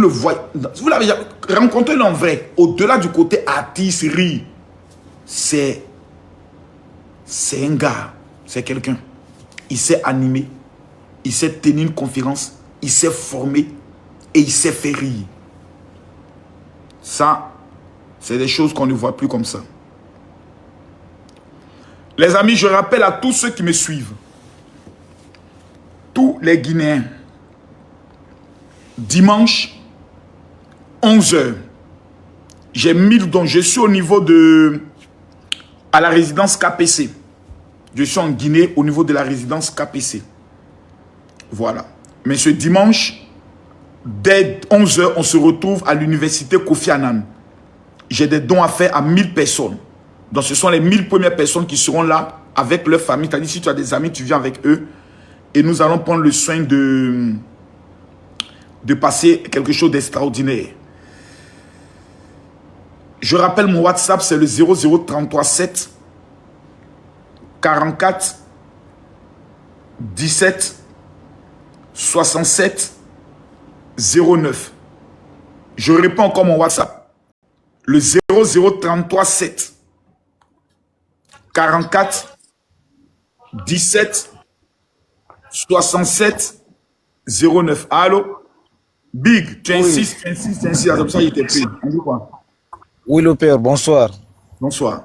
le voyez, vous l'avez rencontré en vrai, au-delà du côté artisterie, c'est un gars, c'est quelqu'un. Il sait animer, il sait tenir une conférence, il sait former et il sait faire rire. Ça, c'est des choses qu'on ne voit plus comme ça. Les amis, je rappelle à tous ceux qui me suivent, tous les Guinéens, dimanche, 11 h, j'ai mis, donc je suis au niveau de, à la résidence KPC. Je suis en Guinée au niveau de la résidence KPC. Voilà. Mais ce dimanche, dès 11 h, on se retrouve à l'université Kofi Annan. J'ai des dons à faire à 1000 personnes. Donc ce sont les 1000 premières personnes qui seront là avec leur famille. C'est-à-dire si tu as des amis, tu viens avec eux. Et nous allons prendre le soin de passer quelque chose d'extraordinaire. Je rappelle mon WhatsApp, c'est le 00337 44 17 67 09. Je réponds encore mon WhatsApp. Le 00337 44 17 67 09. Allô? Big, tu insistes, tu insistes, tu insistes. Comme ça, il était pris. On dit quoi? Oui, le père, bonsoir. Bonsoir.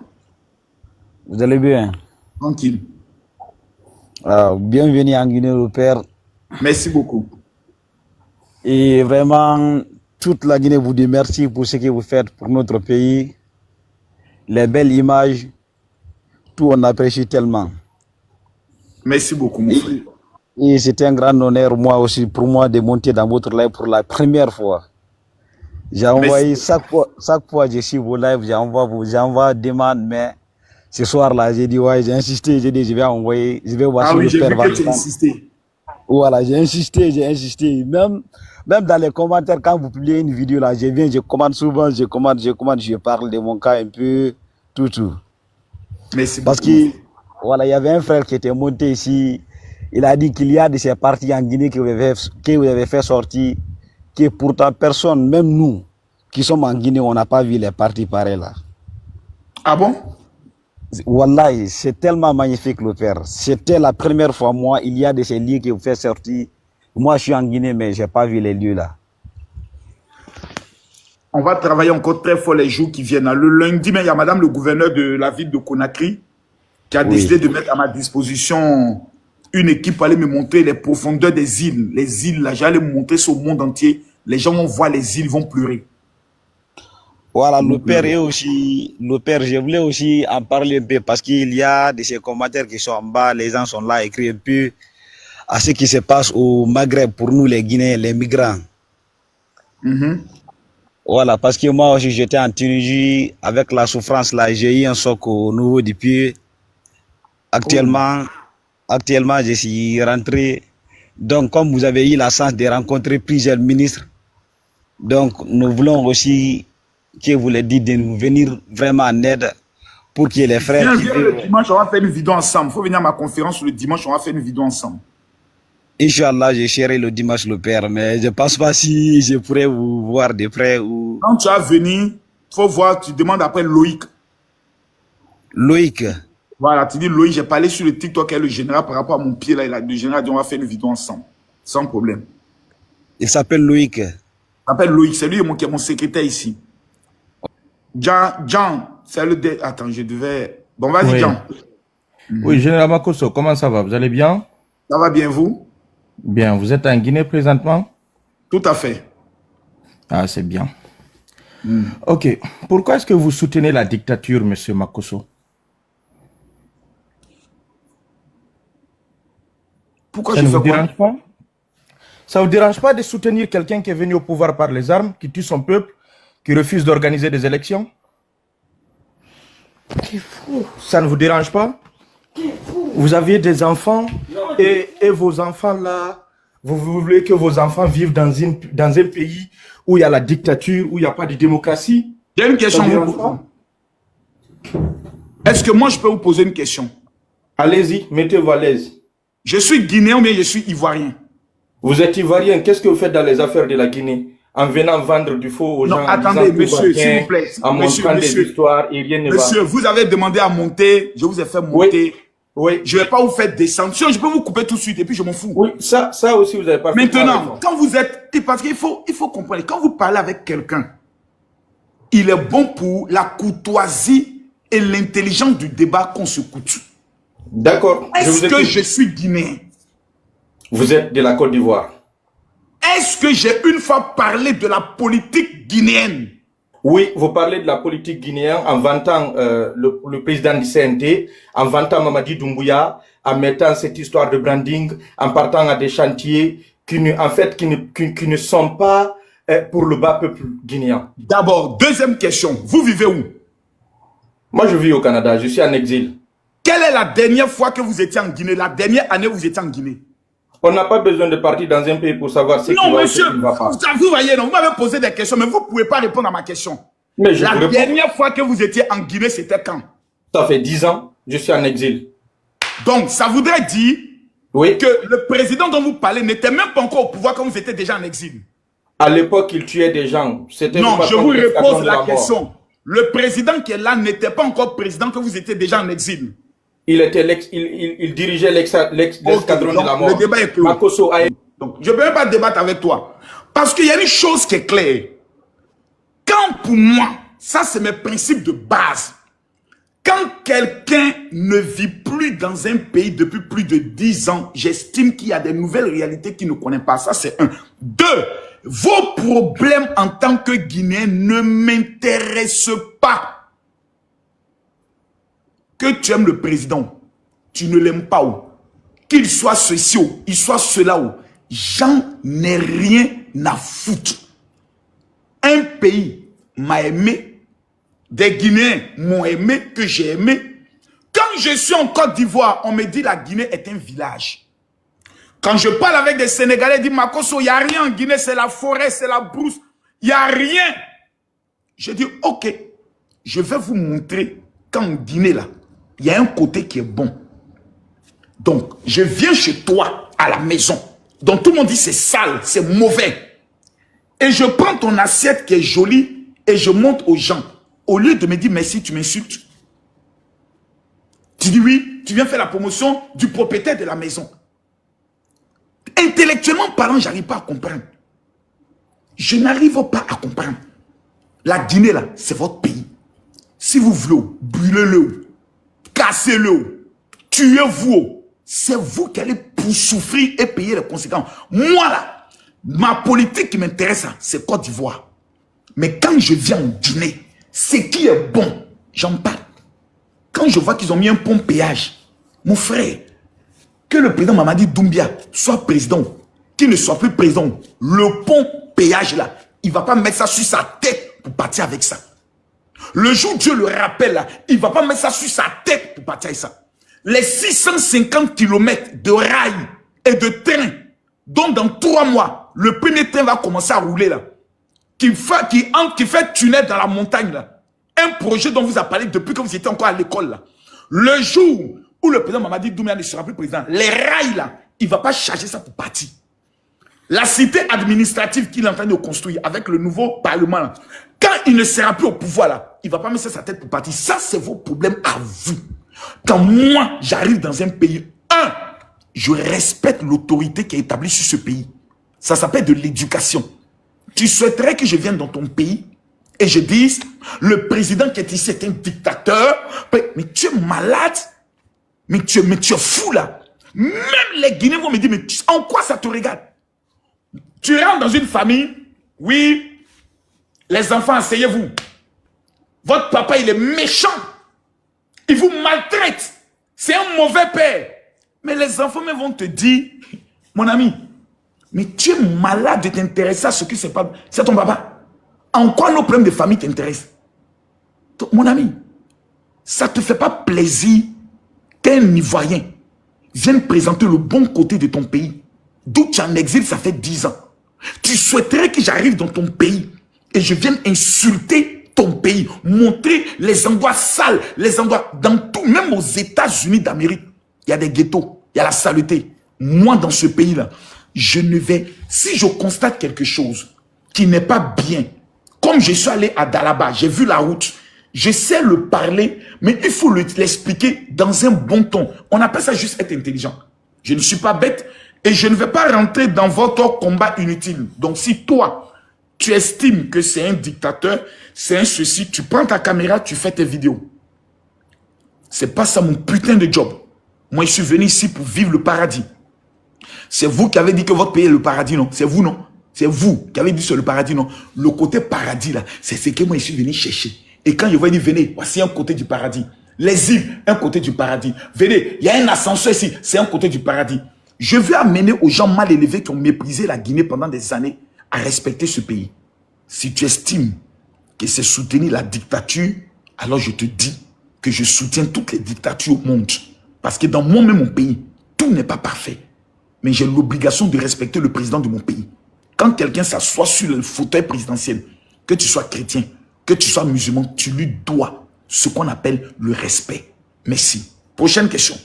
Vous allez bien? Tranquille. Bienvenue en Guinée, le père. Merci beaucoup. Et vraiment, toute la Guinée vous dit merci pour ce que vous faites pour notre pays. Les belles images, tout on apprécie tellement. Merci beaucoup, mon frère. Et c'est un grand honneur, moi aussi, pour moi, de monter dans votre live pour la première fois. J'ai envoyé, chaque fois que je suis vos lives, j'envoie demande, mais ce soir-là, j'ai dit, ouais, j'ai insisté, j'ai dit, je vais envoyer, je vais voir oui, le père. j'ai vu que tu as insisté. Voilà, j'ai insisté. Même dans les commentaires, quand vous publiez une vidéo, là, je commente souvent, je parle de mon cas un peu, tout. Merci Parce beaucoup. voilà, il y avait un frère qui était monté ici, il a dit qu'il y a de ces partis en Guinée que vous avez fait sortir, que pourtant personne, même nous, qui sommes en Guinée, on n'a pas vu les partis pareils là. Ah bon? Wallahi, c'est tellement magnifique le père. C'était la première fois, moi, il y a de ces lieux qui vous fait sortir. Moi, je suis en Guinée, mais je n'ai pas vu les lieux là. On va travailler encore très fort les jours qui viennent. Le lundi, mais il y a madame le gouverneur de la ville de Conakry qui a décidé de mettre à ma disposition une équipe pour aller me montrer les profondeurs des îles. Les îles, là, j'allais me montrer ça au monde entier. Les gens vont voir les îles, ils vont pleurer. Voilà, le père, je voulais aussi en parler un peu parce qu'il y a de ces commentaires qui sont en bas, les gens sont là, écrits un peu à ce qui se passe au Maghreb pour nous les Guinéens, les migrants. Voilà, parce que moi aussi j'étais en Tunisie avec la souffrance là, j'ai eu un choc au niveau du pied. Actuellement, je suis rentré. Donc, comme vous avez eu la chance de rencontrer plusieurs ministres, donc nous voulons aussi que vous les dites de nous venir vraiment en aide pour que les frères... Viens le dimanche, on va faire une vidéo ensemble. Il faut venir à ma conférence le dimanche, on va faire une vidéo ensemble. Inch'Allah, je serai le dimanche le père, mais je ne pense pas si je pourrais vous voir de près ou... Quand tu vas venir, il faut voir, tu demandes après Loïc. Loïc. Voilà, tu dis Loïc, j'ai parlé sur le TikTok avec le général par rapport à mon pied là, le général dit on va faire une vidéo ensemble, sans problème. Il s'appelle Loïc. Il s'appelle Loïc, c'est lui qui est mon secrétaire ici. Jean, c'est le... Attends, je devais... Bon, vas-y, Jean. Oui, général Makosso, comment ça va? Vous allez bien? Ça va bien, vous? Bien, vous êtes en Guinée présentement? Tout à fait. Ah, c'est bien. Ok, pourquoi est-ce que vous soutenez la dictature, monsieur Makosso? Pourquoi ça je ne fais vous quoi? dérange pas? Ça ne vous dérange pas de soutenir quelqu'un qui est venu au pouvoir par les armes, qui tue son peuple, qui refuse d'organiser des élections? Ça ne vous dérange pas? Vous aviez des enfants et vos enfants là, vous voulez que vos enfants vivent dans un pays où il y a la dictature, où il n'y a pas de démocratie? J'ai une question à vous poser. Est-ce que moi je peux vous poser une question? Allez-y, mettez-vous à l'aise. Je suis guinéen ou bien je suis ivoirien? Vous êtes ivoirien, qu'est-ce que vous faites dans les affaires de la Guinée? en venant vendre du faux aux gens. Non, attendez, monsieur, s'il vous plaît. En montrant des histoires et rien ne va. Monsieur, vous avez demandé à monter, je vous ai fait monter. Oui. Je ne vais pas vous faire descendre. Sinon, je peux vous couper tout de suite et puis je m'en fous. Oui, ça aussi, vous n'avez pas fait. Maintenant, quand vous êtes... Parce qu'il faut comprendre, quand vous parlez avec quelqu'un, il est bon pour la courtoisie et l'intelligence du débat qu'on se coûte. D'accord. Est-ce que je suis guinéen? Vous êtes de la Côte d'Ivoire. Est-ce que j'ai une fois parlé de la politique guinéenne? Oui, vous parlez de la politique guinéenne en vantant le président du CNT, en vantant Mamadi Doumbouya, en mettant cette histoire de branding, en partant à des chantiers qui ne sont pas pour le bas peuple guinéen. D'abord, deuxième question, vous vivez où? Moi, je vis au Canada, je suis en exil. Quelle est la dernière fois que vous étiez en Guinée? La dernière année où vous étiez en Guinée? On n'a pas besoin de partir dans un pays pour savoir ce qui va et ce qui ne va pas. Vous voyez, non, vous m'avez posé des questions, mais vous ne pouvez pas répondre à ma question. Mais la dernière fois que vous étiez en Guinée, c'était quand? Ça fait 10 ans, je suis en exil. Donc, ça voudrait dire que le président dont vous parlez n'était même pas encore au pouvoir quand vous étiez déjà en exil. À l'époque, il tuait des gens. Non, je vous repose la question. Le président qui est là n'était pas encore président quand vous étiez déjà en exil. Il dirigeait l'escadron de la mort. Le débat est clos. Donc, je ne peux même pas débattre avec toi. Parce qu'il y a une chose qui est claire. Quand pour moi, ça c'est mes principes de base. Quand quelqu'un ne vit plus dans un pays depuis plus de 10 ans, j'estime qu'il y a des nouvelles réalités qu'il ne connaît pas. Ça c'est un. Deux, vos problèmes en tant que Guinéen ne m'intéressent pas. Que tu aimes le président, tu ne l'aimes pas ou qu'il soit ceci ou il soit cela ou, j'en ai rien à foutre. Un pays m'a aimé, des Guinéens m'ont aimé, que j'ai aimé. Quand je suis en Côte d'Ivoire, on me dit la Guinée est un village. Quand je parle avec des Sénégalais, ils disent Makosso, il n'y a rien en Guinée, c'est la forêt, c'est la brousse, il n'y a rien. Je dis ok, je vais vous montrer qu'en Guinée là, il y a un côté qui est bon. Donc, je viens chez toi, à la maison. Donc, tout le monde dit c'est sale, c'est mauvais. Et je prends ton assiette qui est jolie et je montre aux gens. Au lieu de me dire merci, tu m'insultes. Tu dis oui, tu viens faire la promotion du propriétaire de la maison. Intellectuellement parlant, je n'arrive pas à comprendre. Je n'arrive pas à comprendre. La Guinée, là, c'est votre pays. Si vous voulez, brûlez-le. Cassez-le, tuez-vous, c'est vous qui allez pour souffrir et payer les conséquences. Moi là, ma politique qui m'intéresse, c'est Côte d'Ivoire. Mais quand je viens en Guinée, ce qui est bon, j'en parle. Quand je vois qu'ils ont mis un pont péage, mon frère, que le président Mamadi Doumbia soit président, qu'il ne soit plus président, le pont péage là, il ne va pas mettre ça sur sa tête pour partir avec ça. Le jour où Dieu le rappelle, là, il ne va pas mettre ça sur sa tête pour partir avec ça. Les 650 km de rails et de trains, dont dans 3 mois, le premier train va commencer à rouler là, qui fait tunnel dans la montagne là. Un projet dont vous avez parlé depuis que vous étiez encore à l'école là. Le jour où le président Mamadi Doumbia ne sera plus président, les rails là, il ne va pas charger ça pour partir. La cité administrative qu'il est en train de construire avec le nouveau parlement là, quand il ne sera plus au pouvoir là, il ne va pas mettre sa tête pour partir. Ça, c'est vos problèmes à vous. Quand moi, j'arrive dans un pays, je respecte l'autorité qui est établie sur ce pays. Ça s'appelle de l'éducation. Tu souhaiterais que je vienne dans ton pays et je dise, le président qui est ici est un dictateur, mais tu es malade, mais tu es fou là. Même les Guinéens vont me dire, mais en quoi ça te regarde? Tu rentres dans une famille, oui, les enfants, asseyez-vous. Votre papa, il est méchant. Il vous maltraite. C'est un mauvais père. Mais les enfants même vont te dire, mon ami, mais tu es malade de t'intéresser à ce que c'est pas. C'est ton papa. En quoi nos problèmes de famille t'intéressent? Mon ami, ça ne te fait pas plaisir qu'un Ivoirien vienne présenter le bon côté de ton pays, d'où tu es en exil, ça fait 10 ans. Tu souhaiterais que j'arrive dans ton pays et je vienne insulter ton pays, montrer les endroits sales, les endroits dans tout, même aux États-Unis d'Amérique, il y a des ghettos, il y a la saleté. Moi, dans ce pays-là, je ne vais, si je constate quelque chose, qui n'est pas bien. Comme je suis allé à Dalaba, j'ai vu la route. Je sais le parler, mais il faut l'expliquer dans un bon ton. On appelle ça juste être intelligent. Je ne suis pas bête et je ne vais pas rentrer dans votre combat inutile. Donc si toi, tu estimes que c'est un dictateur, c'est un ceci, tu prends ta caméra, tu fais tes vidéos. C'est pas ça mon putain de job. Moi, je suis venu ici pour vivre le paradis. C'est vous qui avez dit que votre pays est le paradis, non? C'est vous, non? C'est vous qui avez dit sur le paradis, non? Le côté paradis, là, c'est ce que moi, je suis venu chercher. Et quand je vais dire, venez, voici un côté du paradis. Les îles, un côté du paradis. Venez, il y a un ascenseur ici, c'est un côté du paradis. Je vais amener aux gens mal élevés qui ont méprisé la Guinée pendant des années à respecter ce pays. Si tu estimes que c'est soutenir la dictature, alors je te dis que je soutiens toutes les dictatures au monde. Parce que dans mon pays, tout n'est pas parfait. Mais j'ai l'obligation de respecter le président de mon pays. Quand quelqu'un s'assoit sur le fauteuil présidentiel, que tu sois chrétien, que tu sois musulman, tu lui dois ce qu'on appelle le respect. Merci. Prochaine question.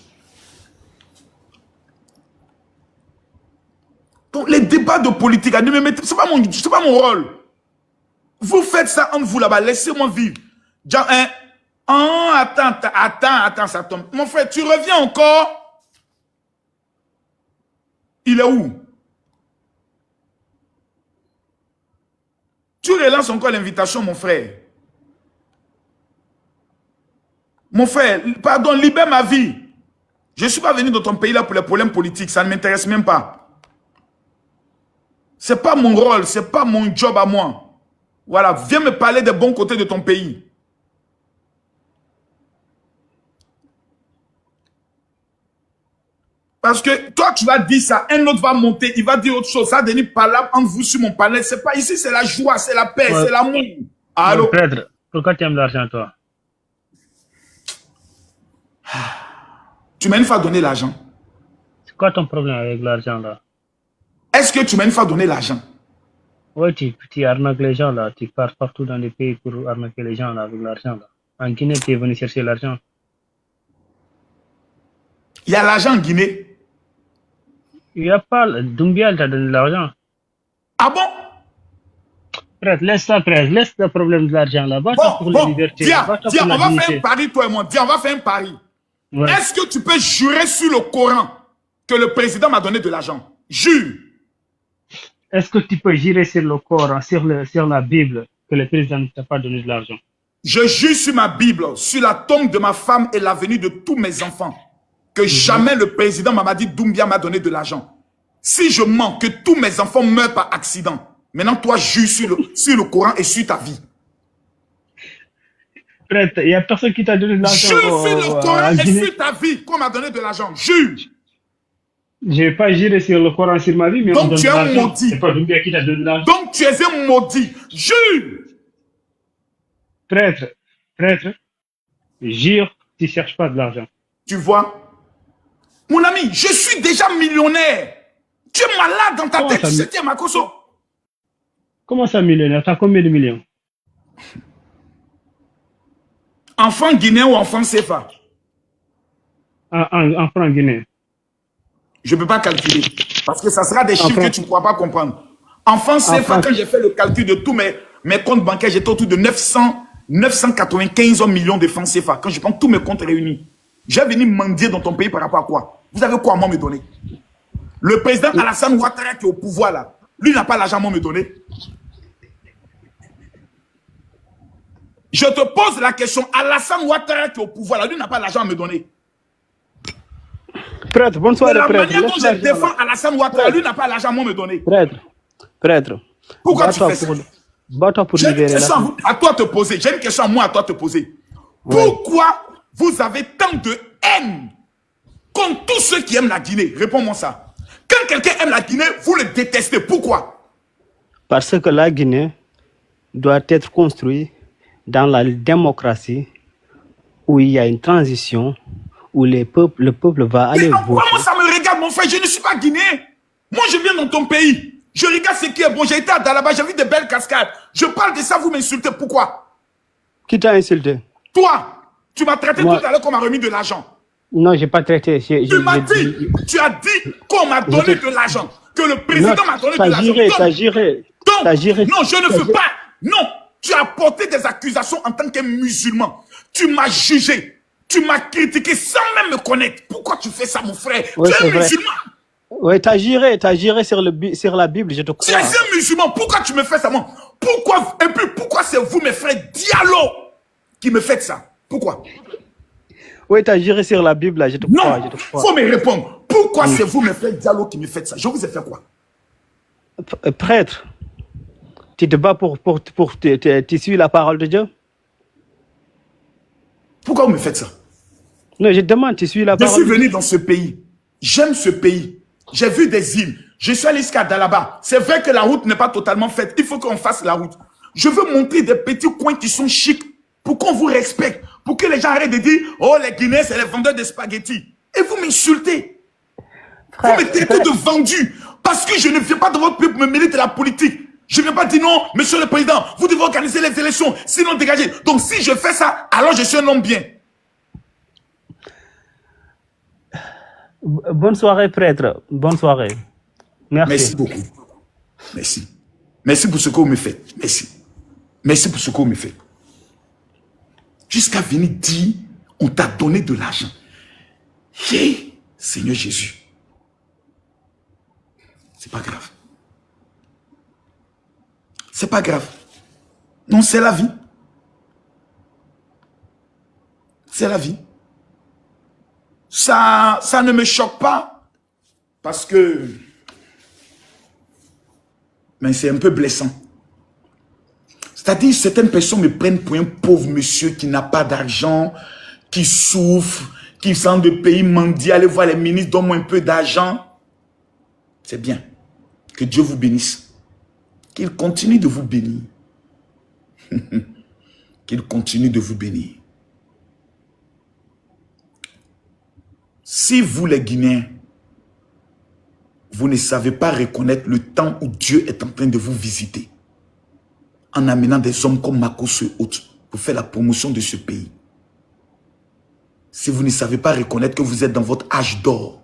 Donc, les débats de politique, ne me mettez, c'est pas mon rôle. Vous faites ça entre vous là-bas, laissez-moi vivre. Genre, attends, ça tombe. Mon frère, tu reviens encore? Il est où? Tu relances encore l'invitation, mon frère. Mon frère, pardon, libère ma vie. Je ne suis pas venu dans ton pays là pour les problèmes politiques. Ça ne m'intéresse même pas. Ce n'est pas mon rôle, ce n'est pas mon job à moi. Voilà, viens me parler des bons côtés de ton pays. Parce que toi, tu vas dire ça, un autre va monter, il va dire autre chose. Ça va devenir parlable entre vous sur mon panel. C'est pas ici, c'est la joie, c'est la paix, c'est l'amour. Allô? Prêtre, pourquoi tu aimes l'argent, toi? Tu m'as une fois donné l'argent. C'est quoi ton problème avec l'argent, là? Est-ce que tu m'as une fois donné l'argent? Oui, tu arnaques les gens, là. Tu pars partout dans les pays pour arnaquer les gens, là, avec l'argent, là. En Guinée, tu es venu chercher l'argent. Il y a l'argent en Guinée. Il n'y a pas... Doumbia t'a donné de l'argent. Ah bon? Prêtre, laisse ça, prêtre. Laisse le problème de l'argent, là. Va pour la liberté. Tiens, on va faire un pari, toi et moi. Tiens, on va faire un pari. Ouais. Est-ce que tu peux jurer sur le Coran que le président m'a donné de l'argent? Jure. Est-ce que tu peux jurer sur le Coran, sur la Bible, que le président ne t'a pas donné de l'argent? Je jure sur ma Bible, sur la tombe de ma femme et l'avenir de tous mes enfants, que jamais le président Mamadi Doumbia m'a donné de l'argent. Si je mens, que tous mes enfants meurent par accident. Maintenant, toi, jure sur le Coran et sur ta vie. Prêtre, il n'y a personne qui t'a donné de l'argent. Jure sur le Coran et sur ta vie qu'on m'a donné de l'argent. Jure. Je ne vais pas jurer sur le Coran, sur ma vie, mais on donc donne tu es un maudit. C'est pas Doumbia qui t'a donné de l'argent. Donc tu es un maudit. Jure. Prêtre, jure, tu ne cherches pas de l'argent. Tu vois? Mon ami, je suis déjà millionnaire. Tu es malade dans ta Comment tête. ça, C'était Makoso. Comment ça, millionnaire? Tu as combien de millions? Enfant guinéen ou enfant CFA? En franc guinéen. Je ne peux pas calculer. Parce que ça sera des chiffres que tu ne pourras pas comprendre. Enfant CFA, quand j'ai fait le calcul de tous mes comptes bancaires, j'étais autour de 995 millions de francs CFA. Quand je prends tous mes comptes réunis. J'ai venu mendier dans ton pays par rapport à quoi? Vous avez quoi à moi me donner? Le président Alassane Ouattara qui est au pouvoir là, lui n'a pas l'argent à moi me donner. Je te pose la question, Alassane Ouattara qui est au pouvoir là, lui n'a pas l'argent à me donner. Prêtre, bonsoir, de la prêtre. manière dont je défends Alassane Ouattara, lui n'a pas l'argent à moi me donner. Prêtre. Pourquoi tu fais ça? Bats-toi pour J'ai une libérer question à toi te poser. J'ai une question à moi à toi te poser. Pourquoi vous avez tant de haine contre tous ceux qui aiment la Guinée? Réponds-moi ça. Quand quelqu'un aime la Guinée, vous le détestez. Pourquoi? Parce que la Guinée doit être construite dans la démocratie où il y a une transition, où le peuple va aller voter. Comment ça me regarde, mon frère? Je ne suis pas guinéen. Moi, je viens dans ton pays. Je regarde ce qui est bon. J'ai été à Dalaba, j'ai vu de belles cascades. Je parle de ça, vous m'insultez. Pourquoi? Qui t'a insulté? Toi, tu m'as traité tout à l'heure qu'on m'a remis de l'argent. Non, je n'ai pas traité. Tu as dit qu'on m'a donné de l'argent. Que le président m'a donné de l'argent. T'as juré. Donc, T'as géré. non, je ne veux pas. Non, tu as porté des accusations en tant que musulman. Tu m'as jugé. Tu m'as critiqué sans même me connaître. Pourquoi tu fais ça, mon frère? Oui, Tu es c'est un vrai. musulman. Oui, t'as géré sur la Bible, je te Tu es crois. un musulman. Pourquoi tu me fais ça, moi? Pourquoi? Et puis, pourquoi c'est vous, mes frères Diallo, qui me faites ça? Pourquoi? Oui, t'as géré sur la Bible, là, je te crois, Non, je te crois. faut me répondre. Pourquoi c'est vous, mes frères Diallo, qui me faites ça? Je vous ai fait quoi? Prêtre, tu te bats tu suis la parole de Dieu? Pourquoi vous me faites ça? Non, je te demande, tu suis la Je parole suis de Dieu? venu dans ce pays. J'aime ce pays. J'ai vu des îles. Je suis allé jusqu'à Dalaba. C'est vrai que la route n'est pas totalement faite. Il faut qu'on fasse la route. Je veux montrer des petits coins qui sont chics pour qu'on vous respecte. Pour que les gens arrêtent de dire « Oh, les Guinéens, c'est les vendeurs de spaghettis. » Et vous m'insultez. Vous me traitez de vendu. Parce que je ne viens pas de votre peuple me mêler de la politique. Je ne viens pas dire non, monsieur le président, vous devez organiser les élections, sinon dégagez. Donc si je fais ça, alors je suis un homme bien. Bonne soirée, prêtre. Bonne soirée. Merci. Merci beaucoup. Merci. Merci pour ce que vous me faites. Merci. Merci pour ce que vous me faites. Jusqu'à venir dire, on t'a donné de l'argent. Hey, Seigneur Jésus. C'est pas grave. C'est pas grave. Non, c'est la vie. C'est la vie. Ça ne me choque pas parce que mais c'est un peu blessant. C'est-à-dire, certaines personnes me prennent pour un pauvre monsieur qui n'a pas d'argent, qui souffre, qui sent de pays mendier, aller voir les ministres, donne-moi un peu d'argent. C'est bien. Que Dieu vous bénisse. Qu'il continue de vous bénir. Qu'il continue de vous bénir. Si vous, les Guinéens, vous ne savez pas reconnaître le temps où Dieu est en train de vous visiter, en amenant des hommes comme Makos et autres pour faire la promotion de ce pays, si vous ne savez pas reconnaître que vous êtes dans votre âge d'or,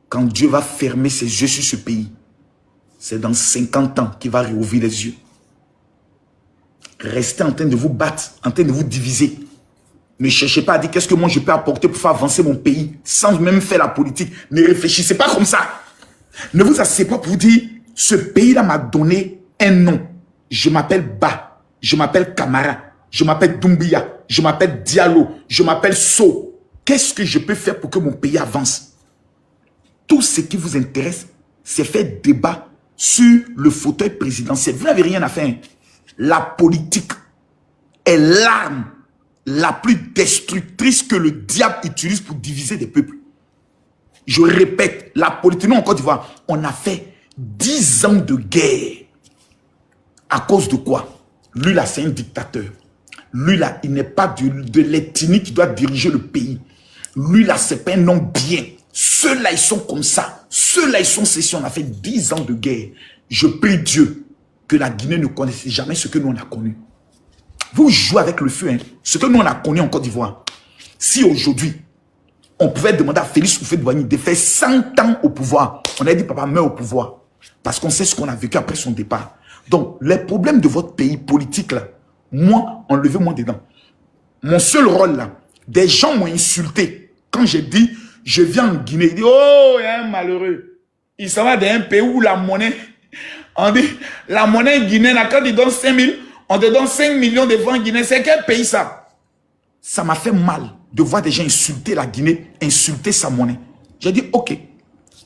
quand Dieu va fermer ses yeux sur ce pays, c'est dans 50 ans qu'il va rouvrir les yeux. Restez en train de vous battre, en train de vous diviser. Ne cherchez pas à dire qu'est-ce que moi je peux apporter pour faire avancer mon pays sans même faire la politique. Ne réfléchissez pas comme ça. Ne vous asseyez pas pour vous dire ce pays-là m'a donné un nom. Je m'appelle Ba, je m'appelle Camara, je m'appelle Doumbia, je m'appelle Diallo, je m'appelle So. Qu'est-ce que je peux faire pour que mon pays avance? Tout ce qui vous intéresse, c'est faire débat sur le fauteuil présidentiel. Vous n'avez rien à faire. La politique est l'arme la plus destructrice que le diable utilise pour diviser des peuples. Je répète, la politique, nous en Côte d'Ivoire, on a fait 10 ans de guerre. À cause de quoi? Lui là, c'est un dictateur. Lui là, il n'est pas de l'ethnie qui doit diriger le pays. Lui là, c'est pas un homme bien. Ceux-là, ils sont comme ça. Ceux-là, ils sont ceci. On a fait 10 ans de guerre. Je prie Dieu que la Guinée ne connaisse jamais ce que nous on a connu. Vous jouez avec le feu, hein. Ce que nous on a connu en Côte d'Ivoire. Si aujourd'hui, on pouvait demander à Félix Houphouët-Boigny de faire 100 ans au pouvoir, on a dit papa meurt au pouvoir. Parce qu'on sait ce qu'on a vécu après son départ. Donc, les problèmes de votre pays politique là, moi, enlevez-moi dedans. Mon seul rôle là, des gens m'ont insulté. Quand j'ai dit, je viens en Guinée, ils disent, oh, il y a un malheureux. Il s'en va d'un pays où la monnaie, on dit, la monnaie guinéenne, quand ils donnent 5 000, on te donne 5 millions de francs guinéens. C'est quel pays ça? Ça m'a fait mal de voir des gens insulter la Guinée, insulter sa monnaie. J'ai dit, ok,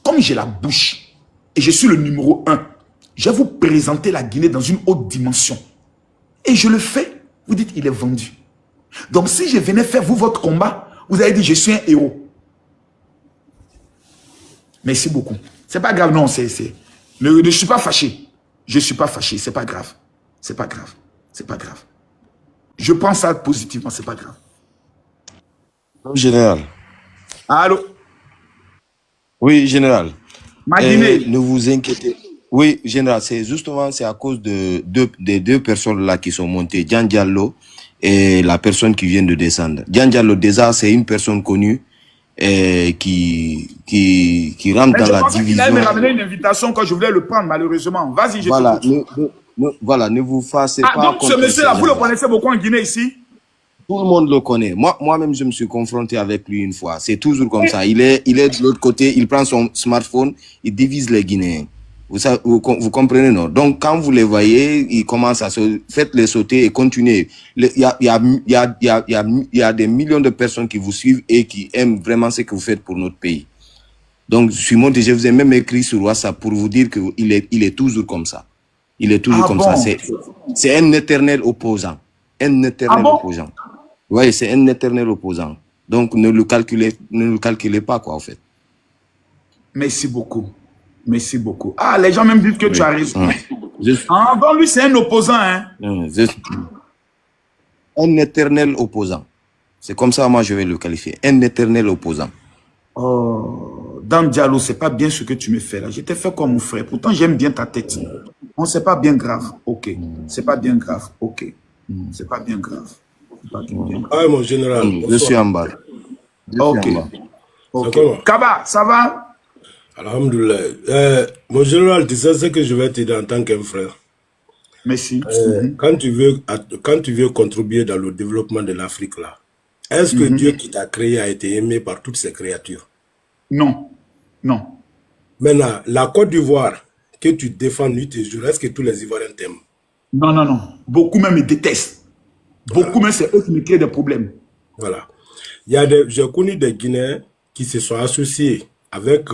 comme j'ai la bouche et je suis le numéro 1, je vais vous présenter la Guinée dans une autre dimension. Et je le fais, vous dites, il est vendu. Donc si je venais faire vous votre combat, vous avez dit, je suis un héros. Merci beaucoup. C'est pas grave, non, ne suis pas fâché. Je ne suis pas fâché, c'est pas grave. C'est pas grave. C'est pas grave. Je pense ça positivement, c'est pas grave. Général. Allô? Oui, général. Ma Guinée. Ne vous inquiétez. Oui, général, c'est justement à cause des deux personnes là qui sont montées, Dian Diallo et la personne qui vient de descendre. Dian Diallo, déjà, c'est une personne connue qui rentre Mais dans je la pensais qu'il division. allait me ramener une invitation quand je voulais le prendre, malheureusement. Vas-y, je Voilà, t'écoute. voilà, ne vous fassez Ah, pas donc ce contre monsieur-là, ces vous le gens-là. connaissez beaucoup en Guinée ici? Tout le monde le connaît. Moi-même, je me suis confronté avec lui une fois. C'est toujours comme ça. Il est de l'autre côté, il prend son smartphone, il divise les Guinéens. Vous comprenez, non? Donc, quand vous les voyez, ils commencent à faites-les sauter et continuez. Il y a des millions de personnes qui vous suivent et qui aiment vraiment ce que vous faites pour notre pays. Donc, je suis monté, je vous ai même écrit sur WhatsApp pour vous dire qu'il est toujours comme ça. Il est toujours comme ça. C'est un éternel opposant. Un éternel opposant. Oui, c'est un éternel opposant. Donc, ne le calculez pas, quoi, en fait. Merci beaucoup. Merci beaucoup. Ah, les gens même disent que tu as raison. Ah, donc lui, c'est un opposant, hein? Un éternel opposant. C'est comme ça, moi, je vais le qualifier. Un éternel opposant. Oh, Dan Diallo, c'est pas bien ce que tu me fais là. Je t'ai fait comme mon frère. Pourtant, j'aime bien ta tête. On c'est pas bien grave. Ok. C'est pas bien grave. Ok. C'est pas bien grave. Ah, mon général. Je suis en bas. Ok. Kaba, ça va? Alhamdoulilah. Mon général, tu sais ce que je vais te dire en tant qu'un frère. Merci. Quand tu veux contribuer dans le développement de l'Afrique, là, est-ce que Dieu qui t'a créé a été aimé par toutes ces créatures? Non. Non. Maintenant, la Côte d'Ivoire que tu défends nuit et jour, est-ce que tous les Ivoiriens t'aiment? Non, non, non. Beaucoup même me détestent. Beaucoup même, c'est eux qui me créent des problèmes. Voilà. J'ai connu des Guinéens qui se sont associés avec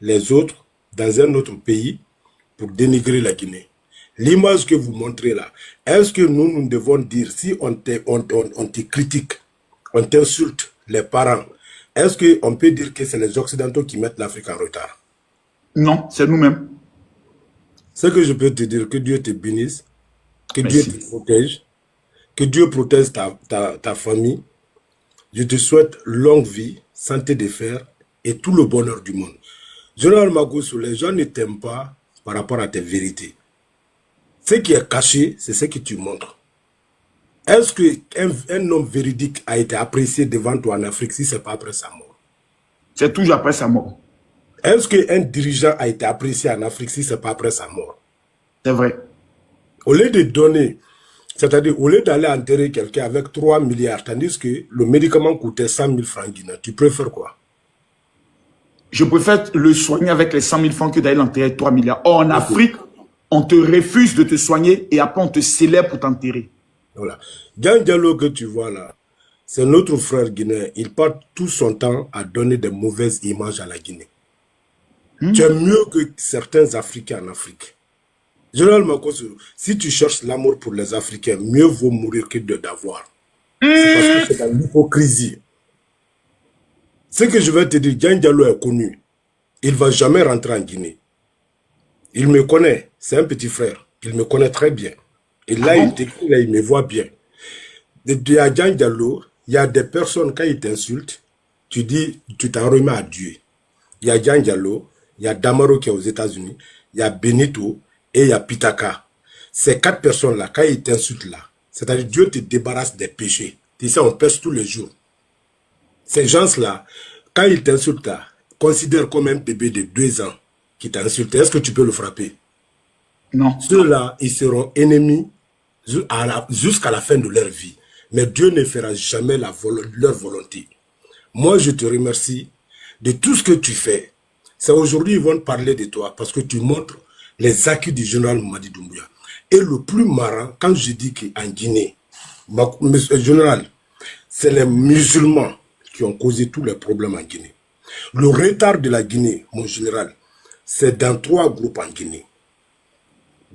les autres dans un autre pays pour dénigrer la Guinée. L'image que vous montrez là, est-ce que nous devons dire, si on te critique, on t'insulte, les parents, est-ce qu'on peut dire que c'est les Occidentaux qui mettent l'Afrique en retard? Non, c'est nous-mêmes. Ce que je peux te dire, que Dieu te bénisse, que Dieu te protège, que Dieu protège ta famille. Je te souhaite longue vie, santé de fer et tout le bonheur du monde. Général Magoussou, les gens ne t'aiment pas par rapport à tes vérités. Ce qui est caché, c'est ce que tu montres. Est-ce qu'un homme véridique a été apprécié devant toi en Afrique si ce n'est pas après sa mort? C'est toujours après sa mort. Est-ce qu'un dirigeant a été apprécié en Afrique si ce n'est pas après sa mort? C'est vrai. Au lieu de donner, c'est-à-dire au lieu d'aller enterrer quelqu'un avec 3 milliards, tandis que le médicament coûtait 100 000 francs guinéens, tu préfères quoi? Je préfère le soigner avec les 100 000 francs que d'aller l'enterrer 3 milliards. Or, en Afrique, on te refuse de te soigner et après on te célèbre pour t'enterrer. Voilà. Dian Diallo que tu vois là, c'est notre frère guinéen. Il passe tout son temps à donner de mauvaises images à la Guinée. Tu es mieux que certains Africains en Afrique. Général Makosso, si tu cherches l'amour pour les Africains, mieux vaut mourir que d'avoir. C'est parce que c'est dans l'hypocrisie. Ce que je vais te dire, Dian Diallo est connu. Il ne va jamais rentrer en Guinée. Il me connaît, c'est un petit frère. Il me connaît très bien. Et là, il me voit bien. Il y a Dian Diallo, il y a des personnes, quand ils t'insultent, tu dis, tu t'en remets à Dieu. Il y a Dian Diallo, il y a Damaro qui est aux États-Unis, il y a Benito et il y a Pitaka. Ces 4 personnes-là, quand ils t'insultent là, c'est-à-dire Dieu te débarrasse des péchés. Tu sais, on pêche tous les jours. Ces gens-là, quand ils t'insultent là, considère comme un bébé de 2 ans qui t'insulte. Est-ce que tu peux le frapper? Non. Ceux-là, ils seront ennemis jusqu'à la fin de leur vie. Mais Dieu ne fera jamais leur volonté. Moi, je te remercie de tout ce que tu fais. C'est aujourd'hui ils vont te parler de toi parce que tu montres les acquis du général Mamadi Doumbouya. Et le plus marrant, quand je dis qu'en Guinée, monsieur le général, c'est les musulmans qui ont causé tous les problèmes en Guinée. Le retard de la Guinée, mon général, c'est dans 3 groupes en Guinée.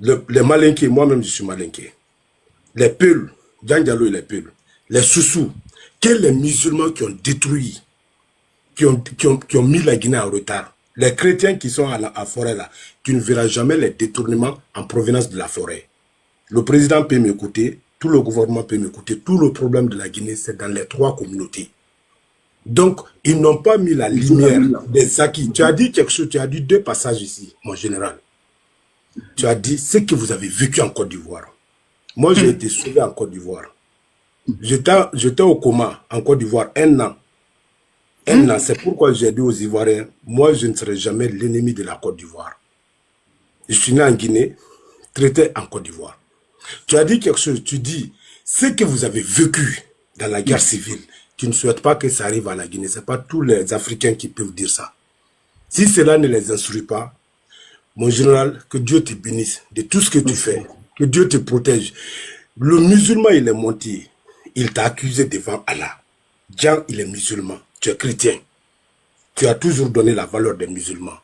Les Malinqués, moi-même je suis Malinqué. Les Peuls, Dian Diallo et les Peuls. Les Soussous, quels les musulmans qui ont détruit, qui ont mis la Guinée en retard. Les chrétiens qui sont à la forêt là, tu ne verras jamais les détournements en provenance de la forêt. Le président peut m'écouter, tout le gouvernement peut m'écouter, tout le problème de la Guinée, c'est dans les 3 communautés. Donc, ils n'ont pas mis la lumière des acquis. Tu as dit quelque chose, tu as dit 2 passages ici, mon général. Tu as dit ce que vous avez vécu en Côte d'Ivoire. Moi, j'ai été sauvé en Côte d'Ivoire. J'étais au coma en Côte d'Ivoire 1 an. Maintenant, c'est pourquoi j'ai dit aux Ivoiriens, moi, je ne serai jamais l'ennemi de la Côte d'Ivoire. Je suis né en Guinée, traité en Côte d'Ivoire. Tu as dit quelque chose, tu dis, ce que vous avez vécu dans la guerre civile, tu ne souhaites pas que ça arrive à la Guinée. Ce n'est pas tous les Africains qui peuvent dire ça. Si cela ne les instruit pas, mon général, que Dieu te bénisse de tout ce que tu fais. Que Dieu te protège. Le musulman, il est monté. Il t'a accusé devant Allah. Jean, il est musulman. Tu es chrétien. Tu as toujours donné la valeur des musulmans.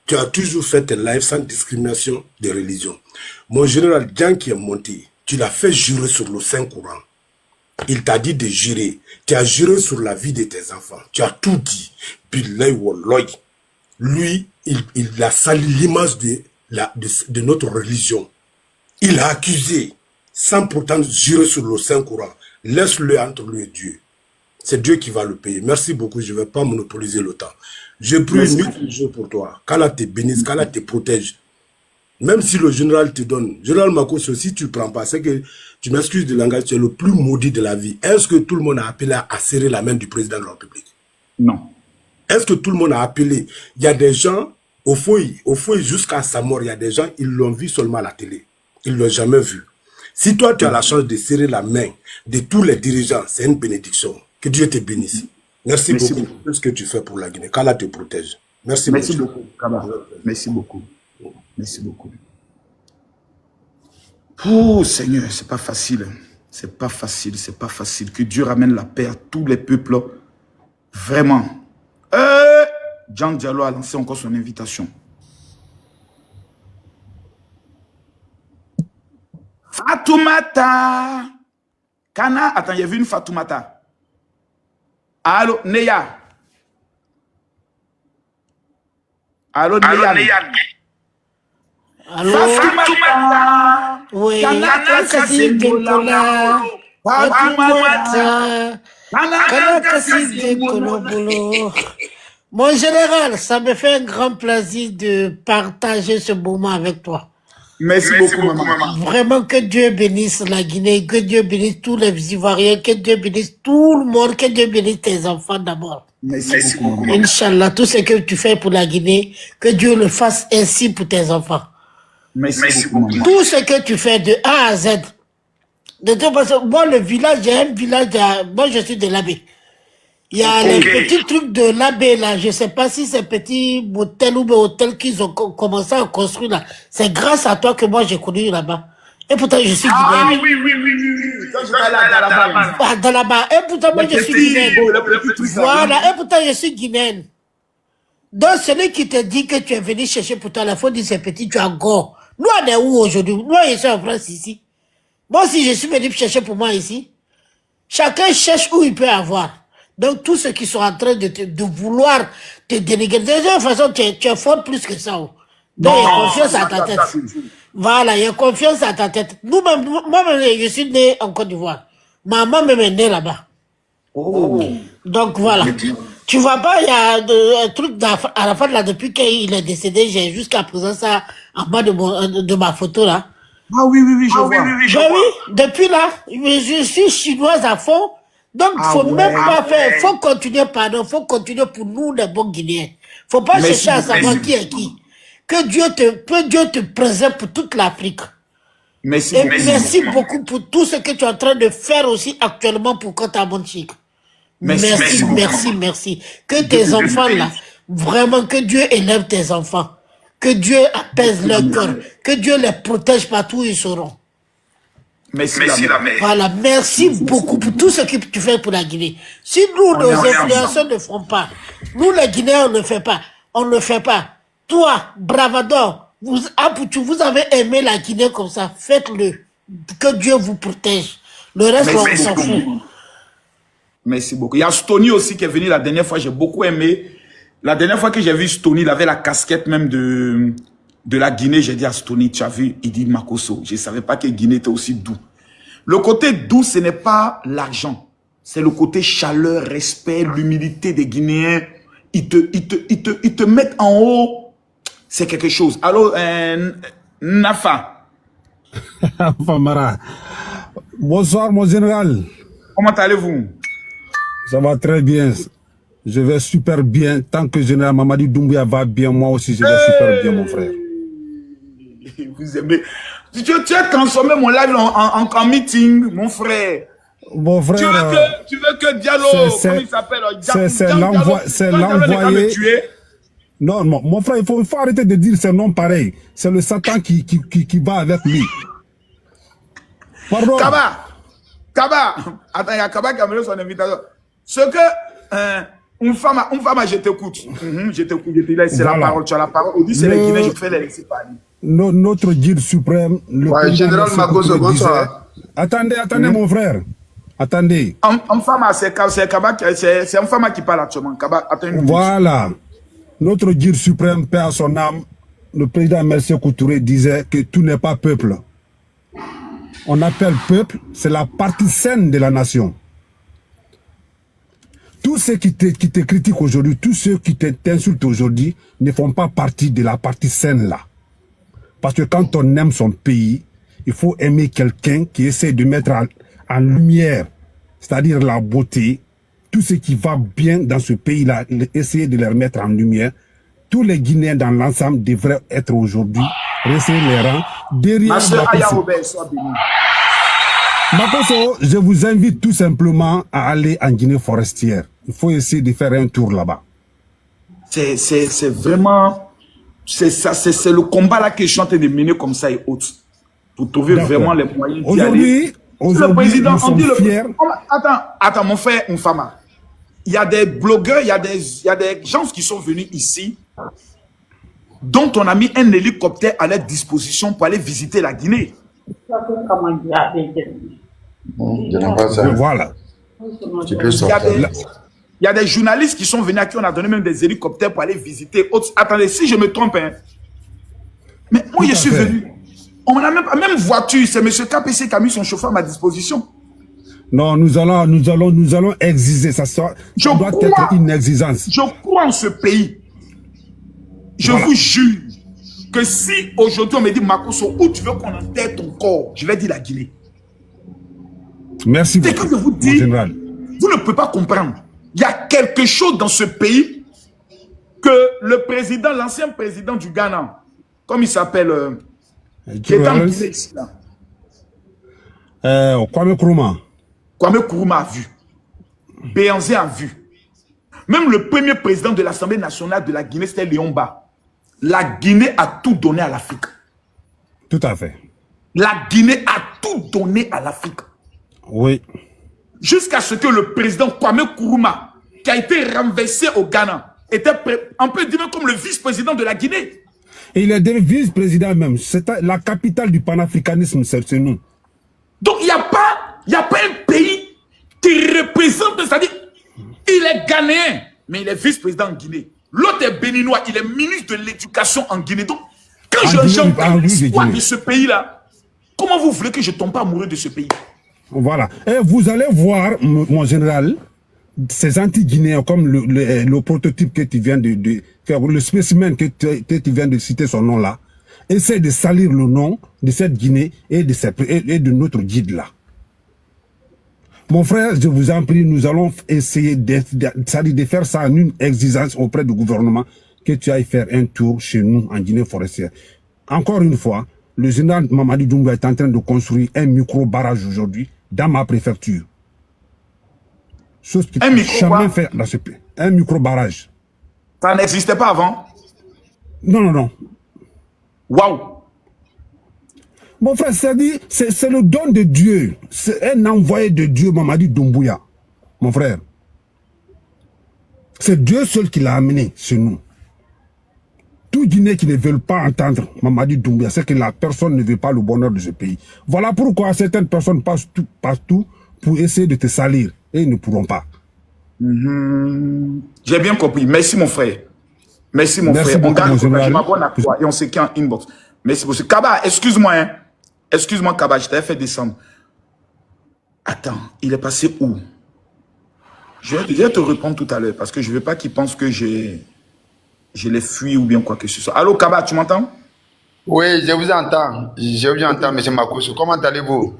Tu as toujours fait tes lives sans discrimination de religion. Mon général Jean qui est monté, tu l'as fait jurer sur le Saint-Courant. Il t'a dit de jurer. Tu as juré sur la vie de tes enfants. Tu as tout dit. Billahi wallahi. Lui, il a sali l'image de notre religion. Il a accusé, sans pourtant jurer sur le Saint-Courant. Laisse-le entre lui et Dieu. C'est Dieu qui va le payer. Merci beaucoup, je ne vais pas monopoliser le temps. Je prie nuit et jour pour toi. Qu'Allah te bénisse, qu'Allah te protège. Même si le général te donne. Général Makosso, si tu ne prends pas, c'est que, tu m'excuses de langage, tu es le plus maudit de la vie. Est-ce que tout le monde a appelé à serrer la main du président de la République? Non. Est-ce que tout le monde a appelé? Il y a des gens, au fouille jusqu'à sa mort, il y a des gens, ils l'ont vu seulement à la télé. Ils ne l'ont jamais vu. Si toi, tu as la chance de serrer la main de tous les dirigeants, c'est une bénédiction. Que Dieu te bénisse. Merci beaucoup pour tout ce que tu fais pour la Guinée. Qu'Allah te protège. Merci beaucoup. Merci beaucoup. Merci beaucoup. Oh Seigneur, c'est pas facile. C'est pas facile, c'est pas facile. Que Dieu ramène la paix à tous les peuples. Vraiment. Jean Diallo a lancé encore son invitation. Fatoumata. Kana, attends, il y a vu une Fatoumata. Allô, Neya. Allô, Neya. Allô? Fatoumata. Oui. Kana kasi bola. Fatoumata. Kana kasi bola. Mon général, ça me fait un grand plaisir de partager ce moment avec toi. Merci beaucoup, maman. Vraiment, que Dieu bénisse la Guinée, que Dieu bénisse tous les Ivoiriens, que Dieu bénisse tout le monde, que Dieu bénisse tes enfants d'abord. Merci beaucoup, maman. Inch'Allah, tout ce que tu fais pour la Guinée, que Dieu le fasse ainsi pour tes enfants. Merci beaucoup, maman. Tout ce que tu fais de A à Z. De toute façon, moi, le village, j'ai un village, moi, je suis de l'abbé. Il y a les petits trucs de l'abbé là, je sais pas si ces petits hôtels ou hôtels qu'ils ont commencé à construire là, c'est grâce à toi que moi j'ai connu là-bas. Et pourtant je suis guinéen. Oui. Quand je vais là, dans là-bas. Et pourtant moi je suis guinéenne. Voilà, et pourtant je suis guinéenne. Donc celui qui te dit que tu es venu chercher pour toi, la faute de ces petits, tu as gore. Nous on est où aujourd'hui? Nous je suis en France ici. Moi aussi je suis venu chercher pour moi ici. Chacun cherche où il peut avoir. Donc, tous ceux qui sont en train de vouloir te dénigrer, de toute façon, tu es fort plus que ça. Donc, il y a confiance à ta tête. Voilà, il y a confiance à ta tête. Moi-même, je suis né en Côte d'Ivoire. Maman même est née là-bas. Donc, voilà. Tu vois pas, il y a un truc à la fin, là, depuis qu'il est décédé, j'ai jusqu'à présent ça en bas de ma photo, là. Ah oui, je vois. Oui, depuis là, je suis chinoise à fond. Donc, faut même pas faire, faut continuer, faut continuer pour nous, les bons Guinéens. Faut pas chercher à savoir qui est qui. Que Dieu te préserve pour toute l'Afrique. Merci beaucoup pour tout ce que tu es en train de faire aussi actuellement pour Kota Chic. Merci. Que tes enfants là, vraiment, que Dieu élève tes enfants. Que Dieu apaise leur cœur. Que Dieu les protège partout où ils seront. Merci la mère. Voilà, merci beaucoup pour tout ce que tu fais pour la Guinée. Si nous, nos influenceurs ne font pas, nous les Guinéens, on ne le fait pas. Toi, Bravador, vous avez aimé la Guinée comme ça, faites-le. Que Dieu vous protège. Le reste, on s'en fout. Merci beaucoup. Il y a Stony aussi qui est venu la dernière fois, j'ai beaucoup aimé. La dernière fois que j'ai vu Stony, il avait la casquette même de la Guinée. J'ai dit à Stony, tu as vu, il dit Makosso. Je ne savais pas que Guinée était aussi doux. Le côté doux, ce n'est pas l'argent. C'est le côté chaleur, respect, l'humilité des Guinéens. Ils te mettent en haut. C'est quelque chose. Alors, Nafa. Famara. Bonsoir, mon général. Comment allez-vous? Ça va très bien. Je vais super bien. Tant que Général Mamadi Doumbouya va bien, moi aussi, je vais super bien, mon frère. Vous aimez. Tu as transformé mon live en meeting, mon frère. Mon frère, tu veux que Diallo, comment il s'appelle? C'est l'envoyé. Non, mon frère, il faut arrêter de dire ces noms pareils. C'est le Satan qui va avec lui. Pardon. Kaba. Attends, il y a Kaba qui a amené son invitation. Ce que une femme, je t'écoute. Je t'écoute, c'est la parole, tu as la parole. On dit c'est les Guinéens, je fais les laisser parler. Notre guide suprême, le général Magoso, bonsoir. Attendez, mon frère. Attendez. En femme, c'est un femme qui parle actuellement. Kaba, attends une minute. Voilà. Notre guide suprême, paix à son âme, le président Mercier Coutouré disait que tout n'est pas peuple. On appelle peuple, c'est la partie saine de la nation. Tous ceux qui te critiquent aujourd'hui, tous ceux qui t'insultent aujourd'hui, ne font pas partie de la partie saine là. Parce que quand on aime son pays, il faut aimer quelqu'un qui essaie de mettre en lumière, c'est-à-dire la beauté, tout ce qui va bien dans ce pays-là, essayer de les remettre en lumière. Tous les Guinéens dans l'ensemble devraient être aujourd'hui, resserrer les rangs, derrière Makoso, je vous invite tout simplement à aller en Guinée forestière. Il faut essayer de faire un tour là-bas. C'est vraiment... C'est ça, c'est le combat là que je suis en train de mener comme ça et autres. Pour trouver vraiment les moyens d'y aller. Aujourd'hui, le président, nous sommes fiers. Attends, mon frère, mon femme. Il y a des blogueurs, il y a des gens qui sont venus ici, dont on a mis un hélicoptère à leur disposition pour aller visiter la Guinée. Voilà. Il y a des journalistes qui sont venus à qui on a donné même des hélicoptères pour aller visiter. Attendez, si je me trompe, hein. Mais moi, je suis venu. On a même voiture, c'est M. KPC qui a mis son chauffeur à ma disposition. Non, nous allons exiger. Ça doit être une exigence. Je crois en ce pays. Je vous jure que si aujourd'hui on me dit Makoso, où tu veux qu'on enterre ton corps, je vais dire la Guinée. Merci beaucoup. C'est que je vous dis, général. Vous ne pouvez pas comprendre. Il y a quelque chose dans ce pays que le président, l'ancien président du Ghana, comme il s'appelle, qui est en Guinée ici, là. Kwame Nkrumah. Kwame Nkrumah a vu. Béanzé a vu. Même le premier président de l'Assemblée nationale de la Guinée, c'était Léomba. La Guinée a tout donné à l'Afrique. Tout à fait. La Guinée a tout donné à l'Afrique. Oui. Jusqu'à ce que le président Kwame Nkrumah, qui a été renversé au Ghana, était, on peut dire, comme le vice-président de la Guinée. Et il est devenu vice-président même. C'est la capitale du panafricanisme, c'est nous. Donc il n'y a pas un pays qui représente, c'est-à-dire, il est ghanéen, mais il est vice-président en Guinée. L'autre est béninois, il est ministre de l'éducation en Guinée. Donc, quand j'entends l'histoire de ce pays-là, comment vous voulez que je ne tombe pas amoureux de ce pays? Voilà. Et vous allez voir, mon général, ces anti-guinéens, comme le prototype que tu viens le spécimen que tu viens de citer son nom là, essaie de salir le nom de cette Guinée et de notre guide là. Mon frère, je vous en prie, nous allons essayer de faire ça en une exigence auprès du gouvernement, que tu ailles faire un tour chez nous en Guinée forestière. Encore une fois, le général Mamadi Doumbouya est en train de construire un micro-barrage aujourd'hui dans ma préfecture. Chose qu'il ne peut jamais faire dans ce pays. Un micro-barrage. Ça n'existait pas avant? Non. Waouh! Mon frère, c'est le don de Dieu. C'est un envoyé de Dieu, Mamadi Doumbouya. Mon frère. C'est Dieu seul qui l'a amené chez nous. Tout Guinée qui ne veulent pas entendre Mamadi Doumbouya, c'est que la personne ne veut pas le bonheur de ce pays. Voilà pourquoi certaines personnes passent partout pour essayer de te salir. Et ils ne pourront pas. J'ai bien compris. Merci mon frère. Merci mon frère. On garde, je m'abonne à toi et on s'écrit en inbox. Merci beaucoup. Kaba, excuse-moi. Hein. Excuse-moi Kaba, je t'avais fait descendre. Attends, il est passé où? Je vais te répondre tout à l'heure parce que je ne veux pas qu'il pense que je l'ai fui ou bien quoi que ce soit. Allô Kaba, tu m'entends? Oui, je vous entends. Je vous entends, M. Makoso. Comment allez-vous?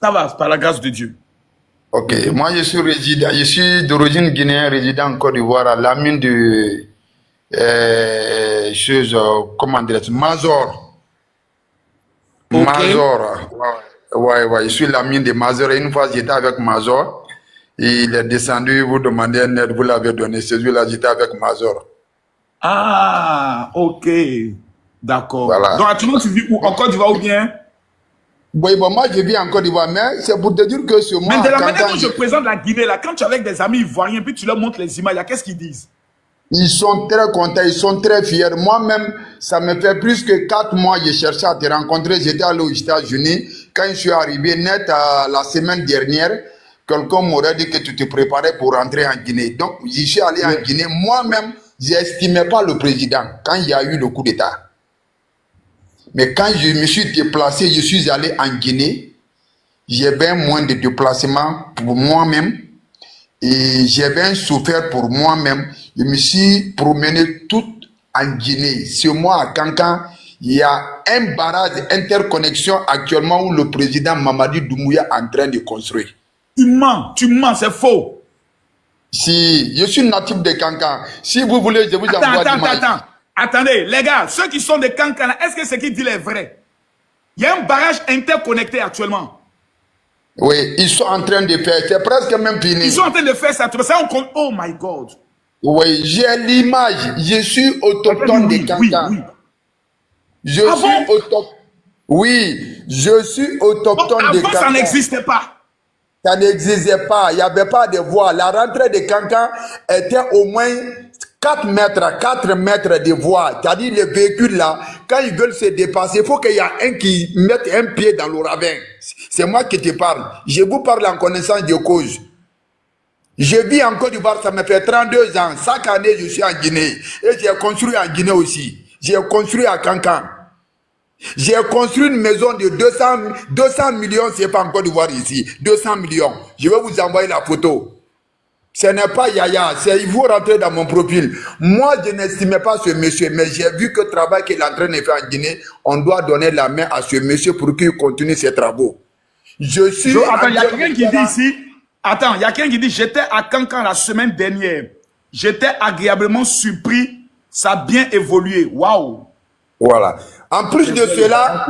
Ça va, par la grâce de Dieu. Ok, moi je suis résident, je suis d'origine guinéenne, résident en Côte d'Ivoire, à la mine de comment dire, Mazor. Ok. Mazor, ouais, je suis la mine de Mazor. Et une fois j'étais avec Mazor, il est descendu, vous demandez un aide, vous l'avez donné. C'est lui là, j'étais avec Mazor. Ah, ok. D'accord. Voilà. Donc actuellement, tu vis où? En Côte d'Ivoire ou bien? Oui, bon, moi je vis en Côte d'Ivoire, mais c'est pour te dire que ce mois, Mais de la quand manière dont je présente la Guinée, là, quand tu es avec des amis ivoiriens, puis tu leur montres les images, là, qu'est-ce qu'ils disent? ils sont très contents, ils sont très fiers. Moi-même, ça me fait plus que 4 mois que je cherchais à te rencontrer. J'étais allé aux États-Unis. Quand je suis arrivé net la semaine dernière, quelqu'un m'aurait dit que tu te préparais pour rentrer en Guinée. Donc, je suis allé en Guinée. Moi-même, je n'estimais pas le président quand il y a eu le coup d'État. Mais quand je me suis déplacé, je suis allé en Guinée. J'avais moins de déplacements pour moi-même. Et j'avais souffert pour moi-même. Je me suis promené tout en Guinée. Ce mois à Kankan, il y a un barrage d'interconnexion actuellement où le président Mamadi Doumbouya est en train de construire. Tu mens, c'est faux. Si, je suis natif de Kankan. Si vous voulez, je vous envoie l'image. Attendez, les gars, ceux qui sont de Kankan, est-ce que ce qu'il dit est vrai? Il y a un barrage interconnecté actuellement. Oui, ils sont en train de faire. C'est presque même fini. Ils sont en train de faire ça. Ça on compte. Oh my God. Oui, j'ai l'image. Je suis autochtone de Kankan. Oui. Je suis autochtone. Oui, je suis autochtone de Kankan. Avant, ça n'existait pas. Ça n'existait pas. Il n'y avait pas de voie. La rentrée de Kankan était au moins 4 mètres de voie. C'est-à-dire les véhicules là, quand ils veulent se dépasser, il faut qu'il y ait un qui mette un pied dans le ravin. C'est moi qui te parle. Je vous parle en connaissance de cause. Je vis en Côte d'Ivoire, ça me fait 32 ans. Chaque année, je suis en Guinée. Et j'ai construit en Guinée aussi. J'ai construit à Kankan. J'ai construit une maison de 200 millions, c'est pas en Côte d'Ivoire ici. 200 millions. Je vais vous envoyer la photo. Ce n'est pas Yaya, il faut rentrer dans mon profil. Moi, je n'estimais pas ce monsieur, mais j'ai vu que le travail qu'il est en train de faire en Guinée, on doit donner la main à ce monsieur pour qu'il continue ses travaux. Je suis... Attends, il y a quelqu'un qui dit ici... Attends, il y a quelqu'un qui dit, j'étais à Kankan la semaine dernière. J'étais agréablement surpris. Ça a bien évolué. Waouh. Voilà. En plus de cela,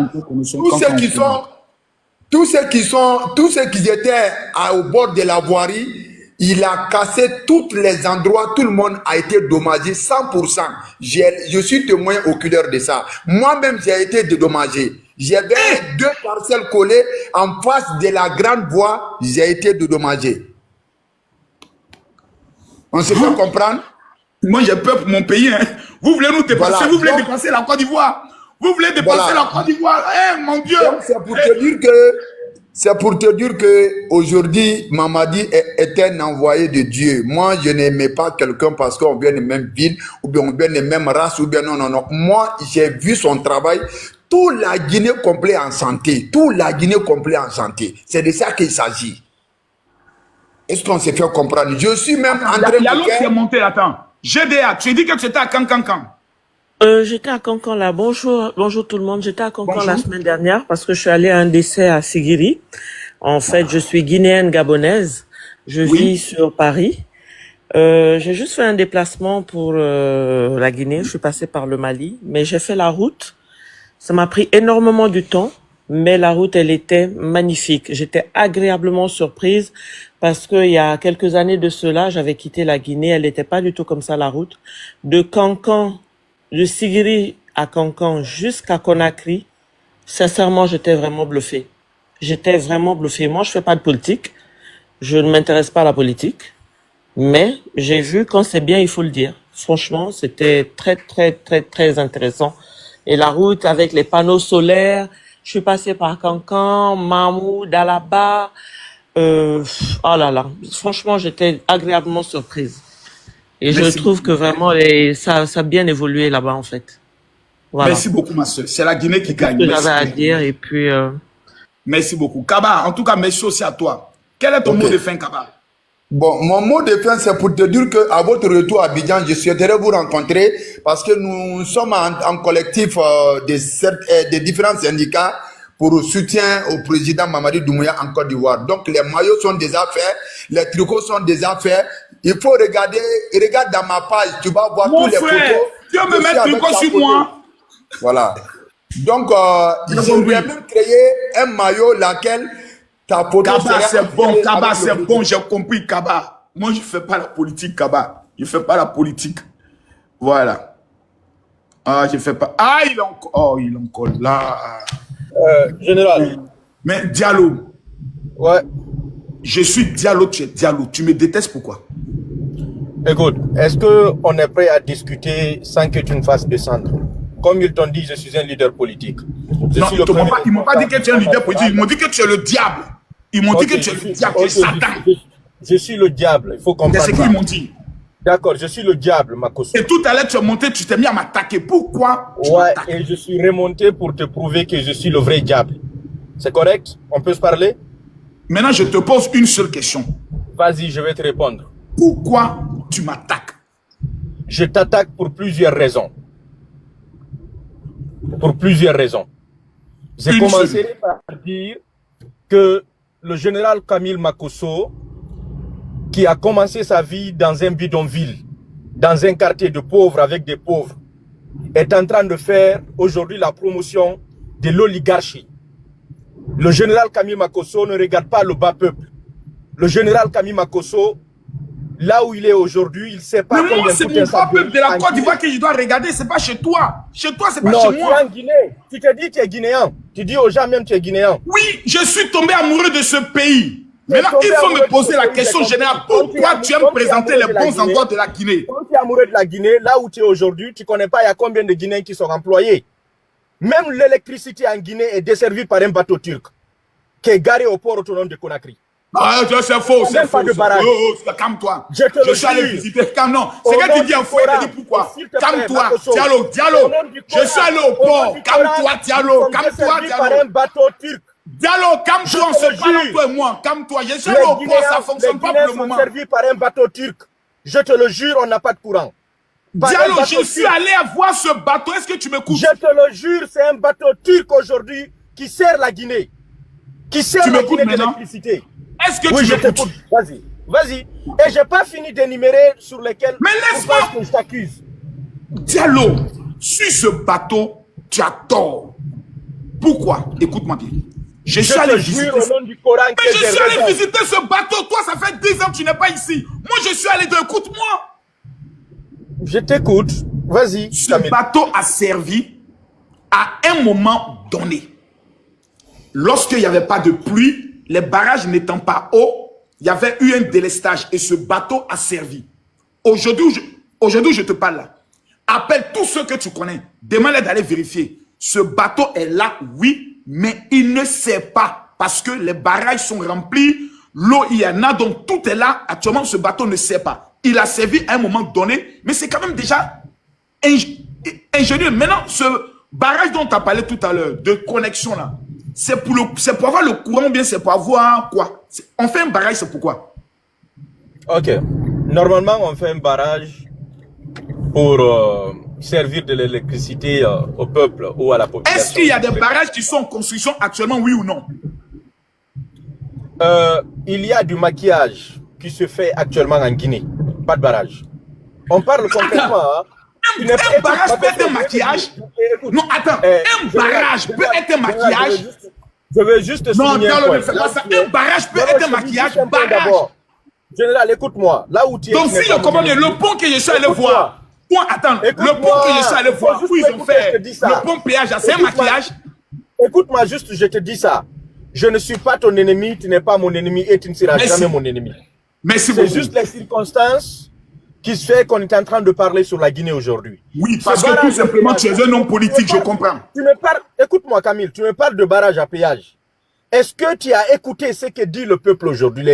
tous ceux qui étaient au bord de la voirie, il a cassé tous les endroits, tout le monde a été dommagé 100%. Je suis témoin oculaire de ça. Moi-même, j'ai été dédommagé. J'avais 2 parcelles collées en face de la grande voie, j'ai été dédommagé. On se fait comprendre? Moi, j'ai peur pour mon pays. Hein. Vous voulez nous dépasser, voilà. Vous voulez dépasser la Côte d'Ivoire. Vous voulez dépasser la Côte d'Ivoire. Eh, mon Dieu. C'est pour te dire que aujourd'hui, Mamadi est un envoyé de Dieu. Moi, je n'aimais pas quelqu'un parce qu'on vient de même ville, ou bien on vient de même race, ou bien non. Moi, j'ai vu son travail. Tout la Guinée complet en santé. Tout la Guinée complet en santé. C'est de ça qu'il s'agit. Est-ce qu'on s'est fait comprendre? Je suis même en train de faire... l'autre qui est monté, attends. GDA, tu dis que tu étais à Kankan. J'étais à Kankan là. Bonjour tout le monde. J'étais à Kankan la semaine dernière parce que je suis allée à un décès à Sigiri. En fait, je suis guinéenne gabonaise. Je vis sur Paris. J'ai juste fait un déplacement pour la Guinée. Je suis passée par le Mali, mais j'ai fait la route. Ça m'a pris énormément de temps, mais la route, elle était magnifique. J'étais agréablement surprise parce que il y a quelques années de cela, j'avais quitté la Guinée. Elle n'était pas du tout comme ça, la route. De Kankan, de Sigiri à Kankan jusqu'à Conakry, sincèrement, j'étais vraiment bluffée. Moi, je fais pas de politique. Je ne m'intéresse pas à la politique. Mais j'ai vu quand c'est bien, il faut le dire. Franchement, c'était très intéressant. Et la route avec les panneaux solaires, je suis passée par Kankan, Mamou, Dalaba. Oh là là, franchement, j'étais agréablement surprise. Et je trouve que vraiment, ça a bien évolué là-bas, en fait. Voilà. Merci beaucoup, ma soeur. C'est la Guinée qui gagne. C'est ce que j'avais à dire, et puis... Merci beaucoup. Kaba, en tout cas, merci aussi à toi. Quel est ton mot de fin, Kaba? Bon, mon mot de fin, c'est pour te dire qu'à votre retour à Abidjan, je souhaiterais vous rencontrer parce que nous sommes en collectif de différents syndicats pour soutien au président Mamadi Doumbouya en Côte d'Ivoire. Donc les maillots sont déjà faits, les tricots sont déjà faits. Il faut regarder, regarde dans ma page, tu vas voir tous les photos. Tu veux me mettre tricot sur moi? Voilà. Donc, ils ont même créé un maillot laquelle ta photo Kaba, c'est bon, Kaba, c'est bon, j'ai compris, Kaba. Moi, je ne fais pas la politique, Kaba. Je ne fais pas la politique. Voilà. Ah, je ne fais pas. Ah, il est encore. Oh, il est encore là. Général. Mais Diallo. Ouais. Je suis Diallo, tu es Diallo. Tu me détestes pourquoi? Écoute, est-ce qu'on est prêt à discuter sans que tu me fasses descendre? Comme ils t'ont dit, je suis un leader politique. Non, ils m'ont pas dit que tu es un leader politique. Ils m'ont dit que tu es le diable. Ils m'ont dit que tu es le diable, tu es Satan. Je suis le diable, il faut comprendre. C'est ce qu'ils m'ont dit. D'accord, je suis le diable, Makosso. Et tout à l'heure, tu es monté, tu t'es mis à m'attaquer. Pourquoi? Ouais, et je suis remonté pour te prouver que je suis le vrai diable. C'est correct? On peut se parler? Maintenant, je te pose une seule question. Vas-y, je vais te répondre. Pourquoi tu m'attaques? Je t'attaque pour plusieurs raisons. Pour plusieurs raisons. J'ai commencé par dire que le général Camille Makosso, qui a commencé sa vie dans un bidonville, dans un quartier de pauvres avec des pauvres, est en train de faire aujourd'hui la promotion de l'oligarchie. Le général Camille Makosso ne regarde pas le bas peuple. Le général Camille Makosso, là où il est aujourd'hui, il ne sait pas. Mais moi, c'est mon bas peuple de la Côte d'Ivoire que je dois regarder, c'est pas chez toi. Chez toi, c'est pas chez moi. Non, tu es en Guinée. Tu te dis que tu es guinéen. Tu dis aux gens même que tu es guinéen. Oui, je suis tombé amoureux de ce pays. Maintenant, il faut me poser la question générale. Pourquoi tu aimes présenter les bons endroits de la Guinée? Quand tu es amoureux de la Guinée, là où tu es aujourd'hui, tu ne connais pas il y a combien de Guinéens qui sont employés. Même l'électricité en Guinée est desservie par un bateau turc qui est garé au port autonome de Conakry. Ah, c'est faux, c'est faux. Calme-toi. Je suis allé visiter. Non, c'est que tu dis en fouet, tu dis pourquoi. Calme-toi, Diallo, Diallo. Je suis allé au port. Calme-toi, Diallo. Calme-toi, Diallo. Diallo, calme-toi, on se parle, toi et moi. Calme-toi. Je suis allé au port, ça ne fonctionne pas pour le moment. Servi par un bateau turc. Je te le jure, on n'a pas de courant. Diallo, je suis allé voir ce bateau. Est-ce que tu m'écoutes? Je te le jure, c'est un bateau turc aujourd'hui qui sert la Guinée. Qui sert la Guinée de l'électricité. Est-ce que tu m'écoutes? Vas-y, vas-y. Et j'ai pas fini d'énumérer sur lesquels que je t'accuse. Diallo, sur ce bateau, tu as tort. Pourquoi? Écoute-moi bien. Je suis allé visiter. Au nom du Coran, mais je suis allé visiter ce bateau. Toi, ça fait 10 ans que tu n'es pas ici. Moi, je suis allé de... Écoute-moi. Je t'écoute. Vas-y. Ce bateau a servi à un moment donné. Lorsqu'il n'y avait pas de pluie, les barrages n'étant pas hauts, il y avait eu un délestage et ce bateau a servi. Aujourd'hui, je te parle là. Appelle tous ceux que tu connais. Demande-les d'aller vérifier. Ce bateau est là, oui, mais il ne sert pas parce que les barrages sont remplis, l'eau il y en a, donc tout est là. Actuellement, ce bateau ne sert pas. Il a servi à un moment donné, mais c'est quand même déjà ingénieux. Maintenant, ce barrage dont tu as parlé tout à l'heure, de connexion là, c'est pour avoir le courant ou bien c'est pour avoir quoi? On fait un barrage, c'est pourquoi? Ok. Normalement, on fait un barrage pour servir de l'électricité au peuple ou à la population. Est-ce qu'il y a des barrages qui sont en construction actuellement, oui ou non? Il y a du maquillage qui se fait actuellement en Guinée. Pas de barrage. On parle concrètement. Un barrage peut être un maquillage? Non, attends. Un barrage peut être un maquillage? Je veux juste souligner un point. Un barrage peut être un maquillage. Barrage. Général, écoute-moi. Là où tu es. Donc, si le pont que je suis allé voir. Attends, le pont que je suis allé voir, où ils ont fait le pont péage, c'est un maquillage? Écoute-moi juste, je te dis ça. Je ne suis pas ton ennemi, tu n'es pas mon ennemi et tu ne seras jamais mon ennemi. Merci beaucoup. C'est juste les circonstances qui se fait qu'on est en train de parler sur la Guinée aujourd'hui. Oui, parce que tout simplement, tu es un homme politique, je comprends. Écoute-moi, Camille, tu me parles de barrage à péage. Est-ce que tu as écouté ce que dit le peuple aujourd'hui?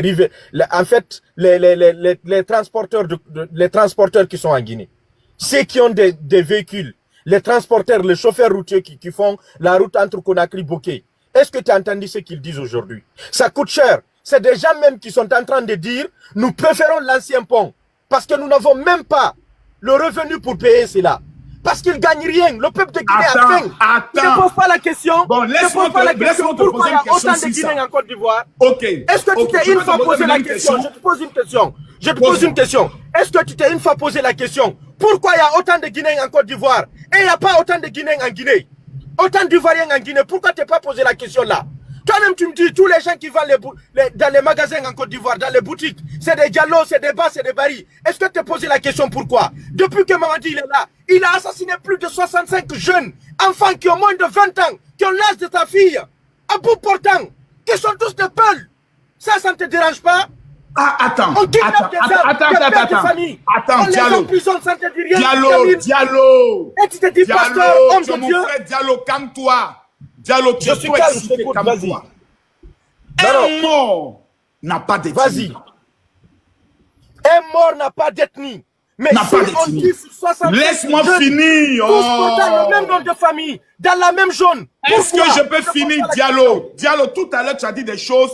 En fait, les transporteurs qui sont en Guinée, ceux qui ont des véhicules, les transporteurs, les chauffeurs routiers qui font la route entre Conakry et Bokeh. Est-ce que tu as entendu ce qu'ils disent aujourd'hui? Ça coûte cher. C'est des gens même qui sont en train de dire, nous préférons l'ancien pont. Parce que nous n'avons même pas le revenu pour payer cela. Parce qu'ils ne gagnent rien. Le peuple de Guinée a faim. Attends. Ne pose pas la question. Bon, laisse-moi te Pourquoi il y a poser une question autant de Guinéens en Côte d'Ivoire? Ok. Est-ce que tu t'es une fois posé la question? Je te pose une question. Je te pose une question. Est-ce que tu t'es une fois posé la question? Pourquoi il y a autant de Guinéens en Côte d'Ivoire et il n'y a pas autant de Guinéens en Guinée? Autant d'Ivoiriens en Guinée. Pourquoi tu n'as pas posé la question là? Toi-même, tu me dis, tous les gens qui vendent dans les magasins en Côte d'Ivoire, dans les boutiques, c'est des Diallo, c'est des Bas, c'est des Bari. Est-ce que tu as posé la question pourquoi? Depuis que Mamadi il est là, il a assassiné plus de 65 jeunes enfants qui ont moins de 20 ans, qui ont l'âge de ta fille, à bout portant, qui sont tous des peuls. Ça ne te dérange pas? Ah, attends, on kidnappe des familles. Attends, on les met en prison, ça ne te dit rien. Diallo. Et tu te dis, pasteur, homme de Dieu. Mon frère Diallo, calme-toi. Diallo, tu es trop excité, calme-toi. Un mort n'a pas d'ethnie. Vas-y. Un mort n'a pas d'ethnie. Mais si on dit 60, laisse-moi finir. Tous portant le même nom de famille, dans la même zone. Est-ce que je peux finir, Diallo? Diallo, tout à l'heure, tu as dit des choses.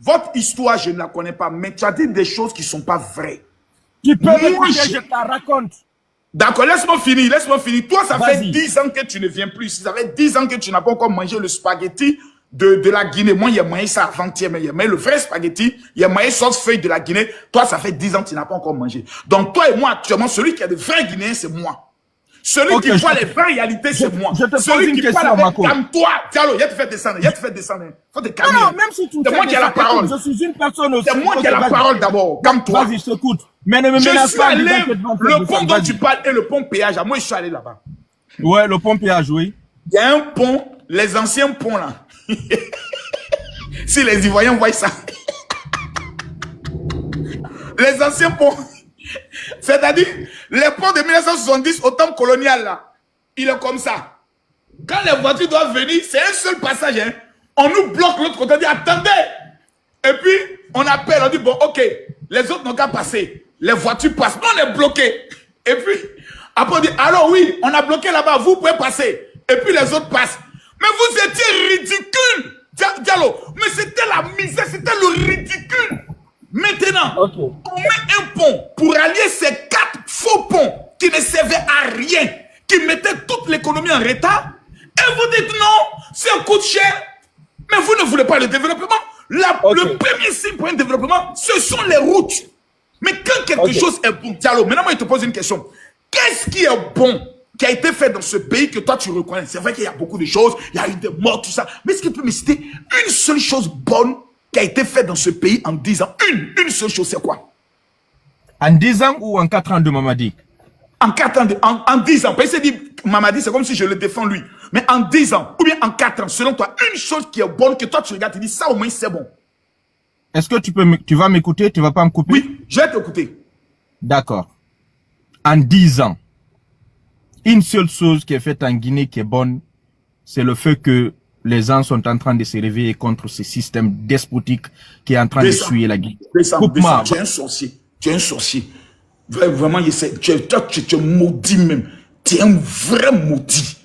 Votre histoire, je ne la connais pas, mais tu as dit des choses qui ne sont pas vraies. Tu peux m'écouter, je te la raconte. D'accord, laisse-moi finir. Toi, ça fait 10 ans que tu ne viens plus. Ça fait 10 ans que tu n'as pas encore mangé le spaghetti de la Guinée. Moi, il y a mangé ça avant-hier, mais le vrai spaghetti, il y a mangé sauce feuille de la Guinée. Toi, ça fait 10 ans que tu n'as pas encore mangé. Donc, toi et moi, actuellement, celui qui a de vrais Guinéens, c'est moi. Celui qui voit les vraies réalités, c'est moi. Je te pose celui une qui question, parle avec Mako. calme-toi. Diallo, il y a te faire descendre. Faut te calmer. Non, même si tu c'est moi qui ai la parole. Je suis une personne aussi. C'est moi qui ai la parole d'abord. Calme-toi. Vas-y, je t'écoute. Mais ne me je menace suis pas. allé, le pont dont tu parles et le pont péage. Moi, je suis allé là-bas. Ouais, le pont péage, oui. Il y a un pont, les anciens ponts là. Si les Ivoiriens voient ça. Les anciens ponts. C'est-à-dire, les ponts de 1970 au temps colonial là. Il est comme ça. Quand les voitures doivent venir, c'est un seul passage. Hein. On nous bloque l'autre côté, on dit attendez. Et puis, on appelle, on dit bon, ok, les autres n'ont qu'à passer. Les voitures passent, nous on est bloqués. Et puis, après on dit, alors oui, on a bloqué là-bas, vous pouvez passer. Et puis les autres passent. Mais vous étiez ridicule, Diallo. Mais c'était la misère, c'était le ridicule. Maintenant, on met un pont pour allier ces 4 faux ponts qui ne servaient à rien, qui mettaient toute l'économie en retard. Et vous dites non, ça coûte cher. Mais vous ne voulez pas le développement. Le premier signe pour un développement, ce sont les routes. Mais quand quelque chose est bon, Diallo, maintenant moi je te pose une question. Qu'est-ce qui est bon qui a été fait dans ce pays que toi tu reconnais? C'est vrai qu'il y a beaucoup de choses, il y a eu des morts, tout ça. Mais est-ce que tu peux me citer une seule chose bonne qui a été faite dans ce pays en 10 ans? Une seule chose, c'est quoi? En 10 ans ou en 4 ans de Mamadi? En 4 ans, en 10 ans. Parce que dit Mamadi, c'est comme si je le défends lui. Mais en 10 ans, ou bien en 4 ans, selon toi, une chose qui est bonne, que toi tu regardes, tu dis ça au moins c'est bon. Est-ce que tu vas m'écouter? Tu vas pas me couper? Oui, je vais t'écouter. D'accord. En 10 ans, une seule chose qui est faite en Guinée qui est bonne, c'est le fait que les gens sont en train de se réveiller contre ce système despotique qui est en train de suyer la Guinée. Coupe-moi. Tu es un sorcier. Tu es un sorcier. Vraiment, toi, tu es maudit même. Tu es un vrai maudit.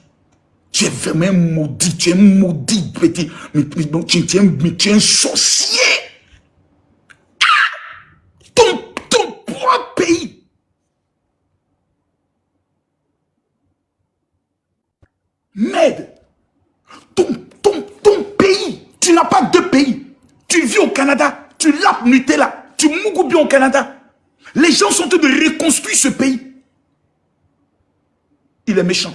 Tu es vraiment un maudit. Tu es un maudit petit. Mais tu es un sorcier. Ton propre pays. Merde. Ton pays. Tu n'as pas 2 pays. Tu vis au Canada. Tu lapes Nutella. Tu mougou bien au Canada. Les gens sont en train de reconstruire ce pays. Il est méchant.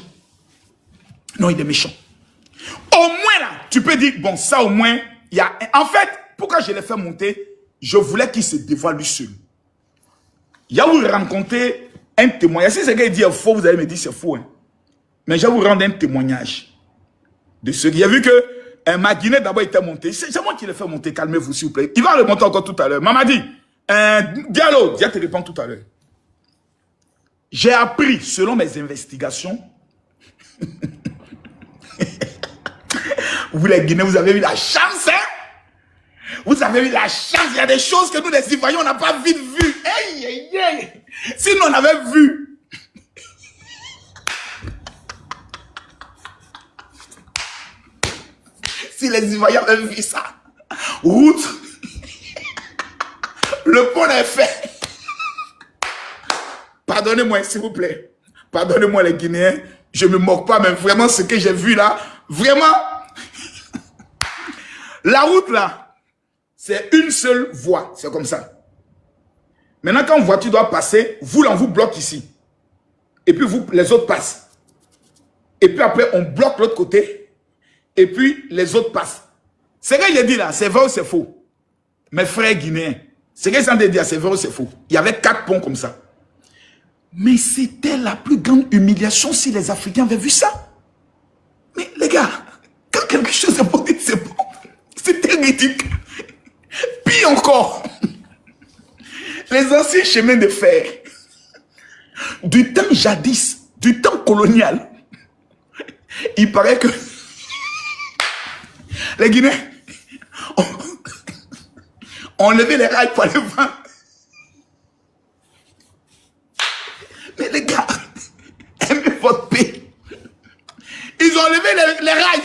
Non, il est méchant. Au moins là, tu peux dire, bon, ça au moins, il y a... En fait, pourquoi je l'ai fait monter? Je voulais qu'il se dévoile lui seul. Il y a vous rencontrer un témoignage. Si ce gars dit faux, vous allez me dire c'est faux. Hein. Mais je vais vous rendre un témoignage de ce qui a vu que ma Guinée d'abord était montée. C'est moi qui l'ai fait monter. Calmez-vous s'il vous plaît. Il va le monter encore tout à l'heure. Mamadi, Diallo, je te réponds tout à l'heure. J'ai appris, selon mes investigations, vous les Guinéens, vous avez eu la chance, hein? Vous avez eu la chance. Il y a des choses que nous, les Ivoiriens, on n'a pas vite vu. Hey, hey, hey. Si nous, on avait vu. Si les Ivoiriens avaient vu ça. Route. Le pont est fait. Pardonnez-moi, s'il vous plaît. Pardonnez-moi les Guinéens, je ne me moque pas, mais vraiment ce que j'ai vu là, vraiment, la route là, c'est une seule voie, c'est comme ça. Maintenant, quand une voiture doit passer, vous, là, on vous bloque ici. Et puis, vous, les autres passent. Et puis après, on bloque l'autre côté. Et puis, les autres passent. Ce que j'ai dit là, c'est vrai ou c'est faux? Mes frères guinéens, ce que j'ai dit, c'est vrai ou c'est faux? Il y avait 4 ponts comme ça. Mais c'était la plus grande humiliation si les Africains avaient vu ça. Mais les gars, quand quelque chose est bon, c'est bon. C'était ridicule. Puis encore, les anciens chemins de fer, du temps jadis, du temps colonial, il paraît que les Guinéens ont levé les rails pour aller vendre. Mais les gars, aimez votre pays. Ils ont levé les rails.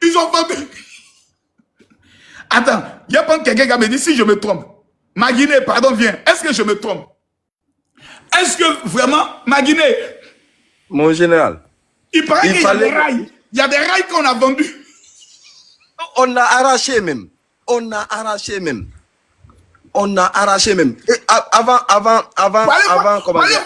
Ils ont vendu. Attends, il y a pas quelqu'un qui me dit si je me trompe. Ma Guinée, pardon, viens. Est-ce que je me trompe? Est-ce que vraiment, ma Guinée... Mon général. Il paraît qu'il y a des rails. Il y a des rails qu'on a vendus. On a arraché même. On a arraché même. On a arraché même. Et avant, comment dire,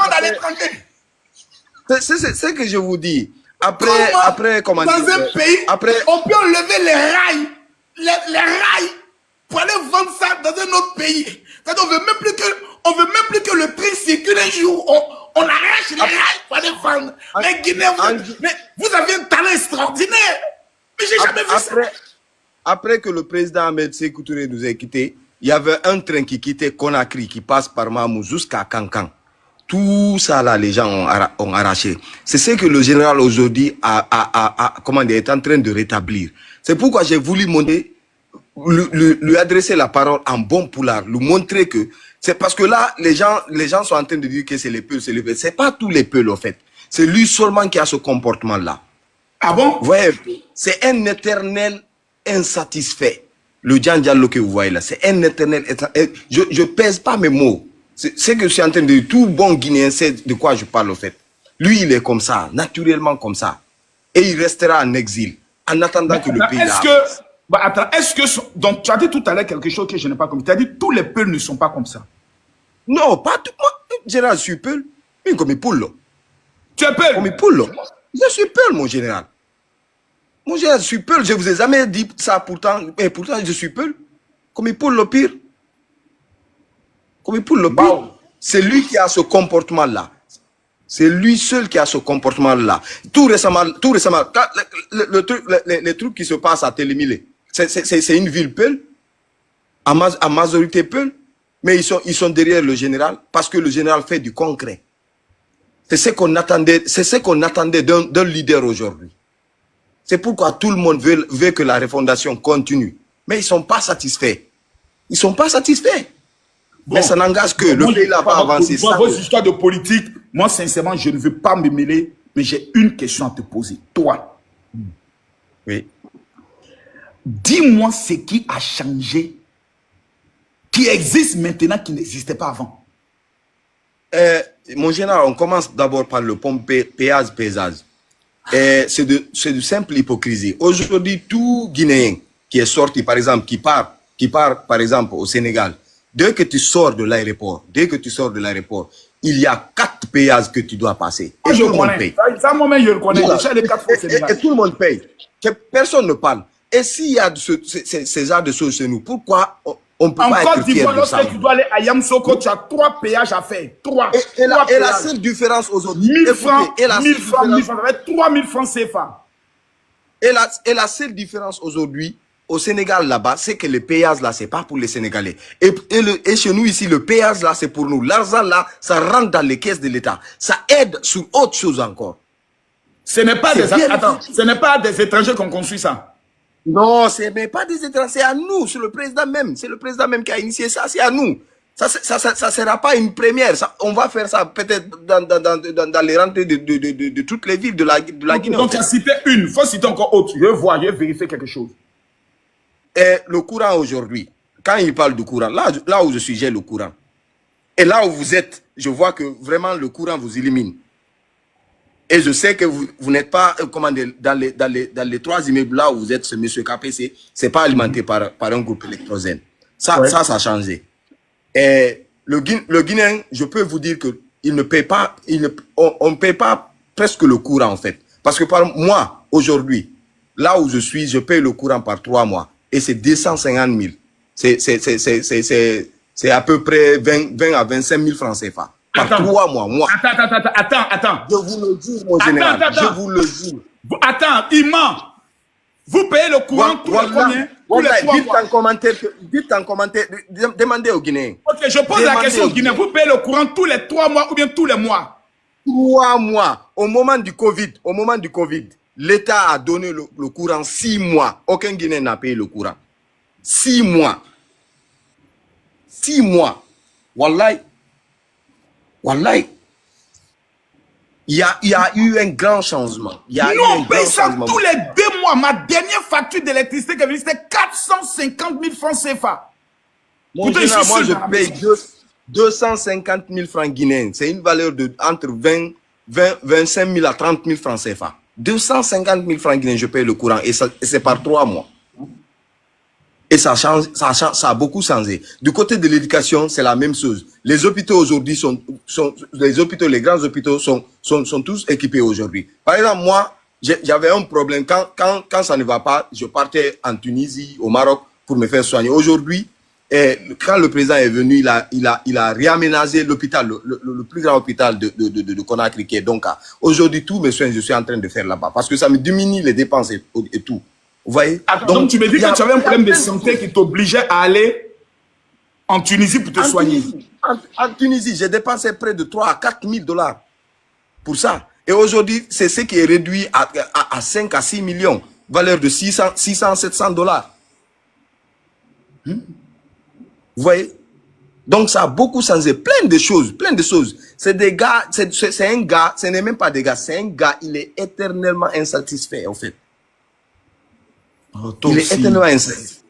c'est ce que je vous dis. Après, comment dire, dans un pays, après, on peut enlever les rails. Les rails pour aller vendre ça dans un autre pays. C'est-à-dire, on veut même plus que le prix circule un jour. On arrache les rails pour aller vendre. Mais Guinée, vous avez un talent extraordinaire. Mais j'ai jamais vu ça. Après que le président Ahmed Sékou Touré nous ait quittés, il y avait un train qui quittait Conakry, qui passe par Mamou jusqu'à Kankan. Tout ça là, les gens ont arraché. C'est ce que le général aujourd'hui est en train de rétablir. C'est pourquoi j'ai voulu lui adresser la parole en bon poulard, lui montrer que c'est parce que là, les gens sont en train de dire que c'est les Peuls, c'est les Peuls. C'est pas tous les Peuls, en fait. C'est lui seulement qui a ce comportement-là. Ah bon? Ouais, c'est un éternel insatisfait. Le Djan Diallo que vous voyez là, c'est un éternel. Je pèse pas mes mots. C'est que je suis en train de dire, tout bon Guinéen sait de quoi je parle, en fait. Lui, il est comme ça, naturellement comme ça. Et il restera en exil, en attendant que le pays là. Donc, tu as dit tout à l'heure quelque chose que je n'ai pas compris. Tu as dit tous les Peuls ne sont pas comme ça. Non, pas tout. Moi, général, je suis Peul. Mais comme il poule. Tu es Peul? Comme il poule. Je suis Peul, mon général. Mon général, je suis Peul. Je vous ai jamais dit ça pourtant. Et pourtant, je suis Peul. Comme il poule le pire. Comme il poule le pire. C'est lui qui a ce comportement-là. C'est lui seul qui a ce comportement-là. Tout récemment, les trucs qui se passent à Télémilé, c'est une ville Peul, à majorité Peul, mais ils sont derrière le général parce que le général fait du concret. C'est ce qu'on attendait d'un leader aujourd'hui. C'est pourquoi tout le monde veut que la refondation continue. Mais ils ne sont pas satisfaits. Ils ne sont pas satisfaits. Bon, mais ça n'engage que le pays n'a pas avancé. Vos histoires de politique, moi sincèrement, je ne veux pas me mêler, mais j'ai une question à te poser. Toi, oui. Dis-moi ce qui a changé, qui existe maintenant, qui n'existait pas avant. Mon général, on commence d'abord par le pont péage-pesage. C'est de simple hypocrisie. Aujourd'hui, tout Guinéen qui est sorti, par exemple, qui part par exemple au Sénégal, dès que tu sors de l'aéroport, il y a 4 péages que tu dois passer. Et tout le monde paye. Ça, moi-même, je le connais. Les 4 fois au Sénégal. Et tout le monde paye. Personne ne parle. Et s'il y a ces genres de choses chez nous, pourquoi on ne peut pas être fier de ça? Lorsque tu dois aller à Yamsoko, tu as 3 péages à faire. 3. Et la seule différence aujourd'hui... 1000 francs, 1000 francs, 3000 francs CFA. Et la seule différence aujourd'hui, au Sénégal là-bas, c'est que le péage là, c'est pas pour les Sénégalais. Et chez nous ici, le péage là, c'est pour nous. L'argent là, ça rentre dans les caisses de l'État. Ça aide sur autre chose encore. Ce n'est pas des étrangers qu'on construit ça. Non, ce n'est pas des étrangers, c'est à nous, c'est le président même. C'est le président même qui a initié ça, c'est à nous. Ça sera pas une première. On va faire ça peut-être dans les rentrées de toutes les villes de la Guinée. Donc tu as cité une, il faut citer encore autre. Je vais vérifier quelque chose. Et le courant aujourd'hui, quand il parle du courant, là où je suis, j'ai le courant. Et là où vous êtes, je vois que vraiment le courant vous élimine. Et je sais que vous n'êtes pas, comment dire, dans les 3 immeubles là où vous êtes, ce monsieur KPC, c'est pas alimenté par un groupe électrogène. Ça a changé. Et le Guinéen, je peux vous dire que il ne paye pas, on ne paye pas presque le courant en fait. Parce que par moi, aujourd'hui, là où je suis, je paye le courant par 3 mois. Et c'est 250 000. C'est à peu près 20 à 25 000 francs CFA. Par 3 mois, moi. Attends. Je vous le dis, mon général. Je vous le dis. Attends, il ment. Vous payez le courant tous les combien? Tous les 3 mois. Dites en commentaire, demandez aux Guinéens. Ok, je pose la question aux Guinéens. Vous payez le courant tous les 3 mois ou bien tous les mois? 3 mois. Au moment du Covid, l'État a donné le courant 6 mois. Aucun Guinéen n'a payé le courant. 6 mois. 6 mois. Wallahi. Il y a eu un grand changement. Nous, on paye ça tous les 2 mois. Ma dernière facture d'électricité qui est venue, c'était 450 000 francs CFA. Mon général, moi, je paye 250 000 francs guinéens. C'est une valeur de entre 25 000 à 30 000 francs CFA. 250 000 francs guinéens, je paye le courant. Et c'est par 3 mois. Et ça a beaucoup changé. Du côté de l'éducation, c'est la même chose. Les hôpitaux aujourd'hui les grands hôpitaux sont tous équipés aujourd'hui. Par exemple, moi, j'avais un problème. Quand ça ne va pas, je partais en Tunisie, au Maroc, pour me faire soigner. Aujourd'hui, quand le président est venu, il a réaménagé l'hôpital, le plus grand hôpital de Conakry, qui est donc aujourd'hui, tous mes soins, je suis en train de faire là-bas. Parce que ça me diminue les dépenses et tout. Vous voyez? Donc tu me dis que tu avais un problème de santé qui t'obligeait à aller en Tunisie pour te soigner. En Tunisie, j'ai dépensé près de 3 à 4 000 dollars pour ça. Et aujourd'hui, c'est ce qui est réduit à 5 à 6 millions, valeur de 600, 700 dollars. Vous voyez? Donc ça a beaucoup changé, plein de choses. C'est des gars, c'est un gars, ce n'est même pas des gars, c'est un gars, il est éternellement insatisfait en fait. Oh, il est éternellement insatisfait.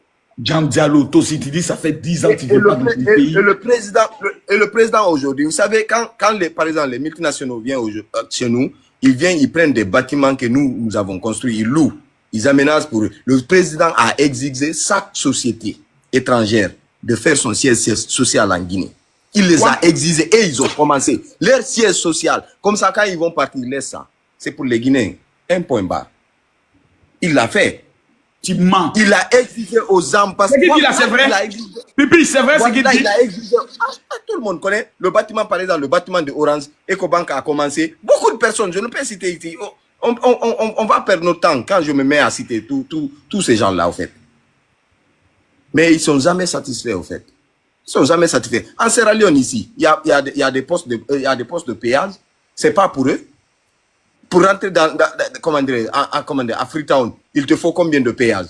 Jean Diallo, toi aussi, tu dis ça fait 10 ans que tu veux pas dans ton pays. Et le président aujourd'hui, vous savez, quand par exemple les multinationaux viennent chez nous, ils prennent des bâtiments que nous avons construits, ils louent, ils aménagent pour eux. Le président a exigé chaque société étrangère de faire son siège social en Guinée. Il les a exigés et ils ont commencé. Leur siège social, comme ça quand ils vont partir, laisse ça. C'est pour les Guinéens. Un point barre. Il l'a fait. Tu mens. Il a exigé aux âmes parce que... C'est vrai. Pipi, c'est vrai ce qu'il dit. Il a exigé... tout le monde connaît le bâtiment, par exemple, le bâtiment de Orange, EcoBank a commencé. Beaucoup de personnes, je ne peux pas citer ici. On va perdre notre temps quand je me mets à citer tous ces gens-là, au fait. Mais ils ne sont jamais satisfaits, au fait. Ils ne sont jamais satisfaits. En Sierra Leone, ici, il y a des postes de péage. Ce n'est pas pour eux. Pour rentrer à Freetown, il te faut combien de péage?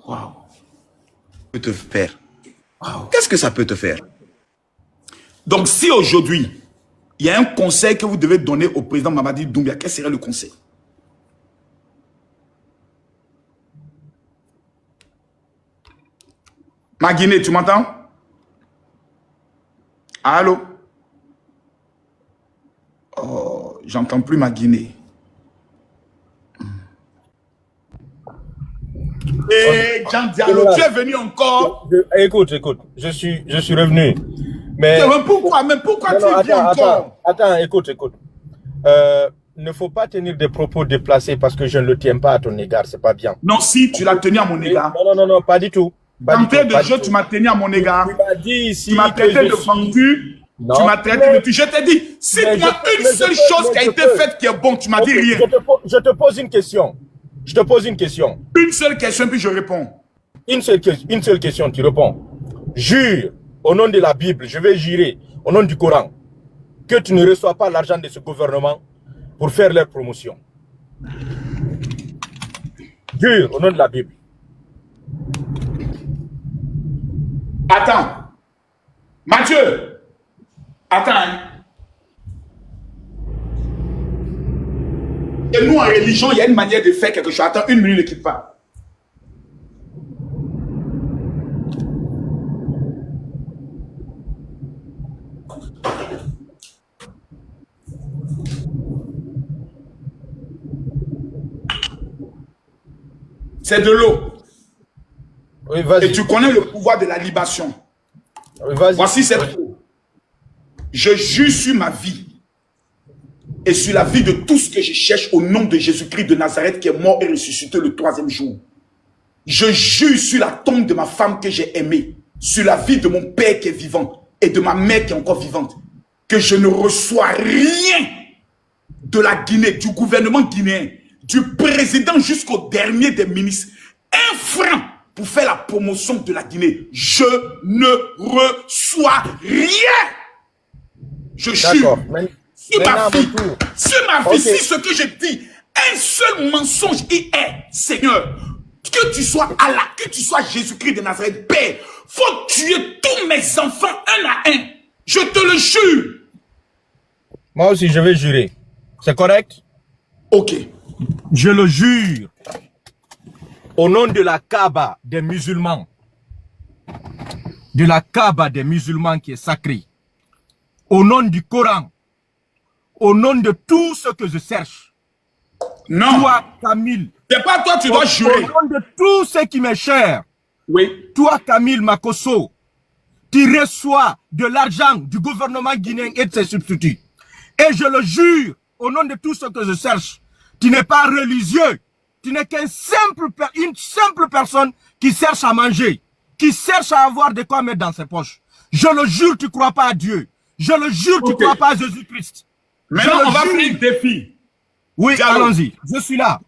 Wow. Peut te faire. Wow. Qu'est-ce que ça peut te faire? Donc, si aujourd'hui, il y a un conseil que vous devez donner au président Mamadi Doumbia, quel serait le conseil? Ma Guinée, tu m'entends? Allô? Oh, j'entends plus ma Guinée. Et Jean Diallo, tu es venu encore. Écoute, je suis revenu. Mais pourquoi tu es venu encore? Attends, écoute. Ne faut pas tenir des propos déplacés parce que je ne le tiens pas à ton égard, c'est pas bien. Non, si, tu l'as tenu à mon égard. Non, pas du tout. D'entrée de jeu, tu m'as tenu à mon égard. Tu m'as dit ici. Tu m'as traité de vendu. Tu m'as traité de tu. Je t'ai dit, cite-moi une seule chose qui a été faite qui est bon. Tu m'as dit rien. Je te pose une question. Une seule question, puis je réponds. Une seule question, tu réponds. Jure, au nom de la Bible, je vais jurer, au nom du Coran, que tu ne reçois pas l'argent de ce gouvernement pour faire leur promotion. Jure, au nom de la Bible. Attends. Mathieu. Attends. Hein. Et nous, en religion, il y a une manière de faire quelque chose. Attends, une minute, ne quitte pas. C'est de l'eau. Oui, vas-y. Et tu connais le pouvoir de la libation. Oui, vas-y. Voici cette eau. Je jure sur ma vie et sur la vie de tout ce que je cherche au nom de Jésus-Christ de Nazareth qui est mort et ressuscité le 3e jour. Je jure sur la tombe de ma femme que j'ai aimée, sur la vie de mon père qui est vivant et de ma mère qui est encore vivante, que je ne reçois rien de la Guinée, du gouvernement guinéen, du président jusqu'au dernier des ministres, un franc pour faire la promotion de la Guinée. Je ne reçois rien. Je jure. Sur ma vie, si ce que je dis, un seul mensonge y est, Seigneur, que tu sois Allah, que tu sois Jésus-Christ de Nazareth, Père, faut tuer tous mes enfants un à un. Je te le jure. Moi aussi, je vais jurer. C'est correct? Ok. Je le jure. Au nom de la Kaaba des musulmans. De la Kaaba des musulmans qui est sacrée. Au nom du Coran. Au nom de tout ce que je cherche. Non. Toi, Camille. C'est pas toi, tu dois jurer. Au nom de tout ce qui m'est cher. Oui. Toi, Camille Makosso, tu reçois de l'argent du gouvernement guinéen et de ses substituts. Et je le jure, au nom de tout ce que je cherche, tu n'es pas religieux. Tu n'es une simple personne qui cherche à manger, qui cherche à avoir de quoi mettre dans ses poches. Je le jure, tu ne crois pas à Dieu. Je le jure, tu ne crois pas à Jésus-Christ. Maintenant, on va faire un défi. Oui, allons-y. Je suis là.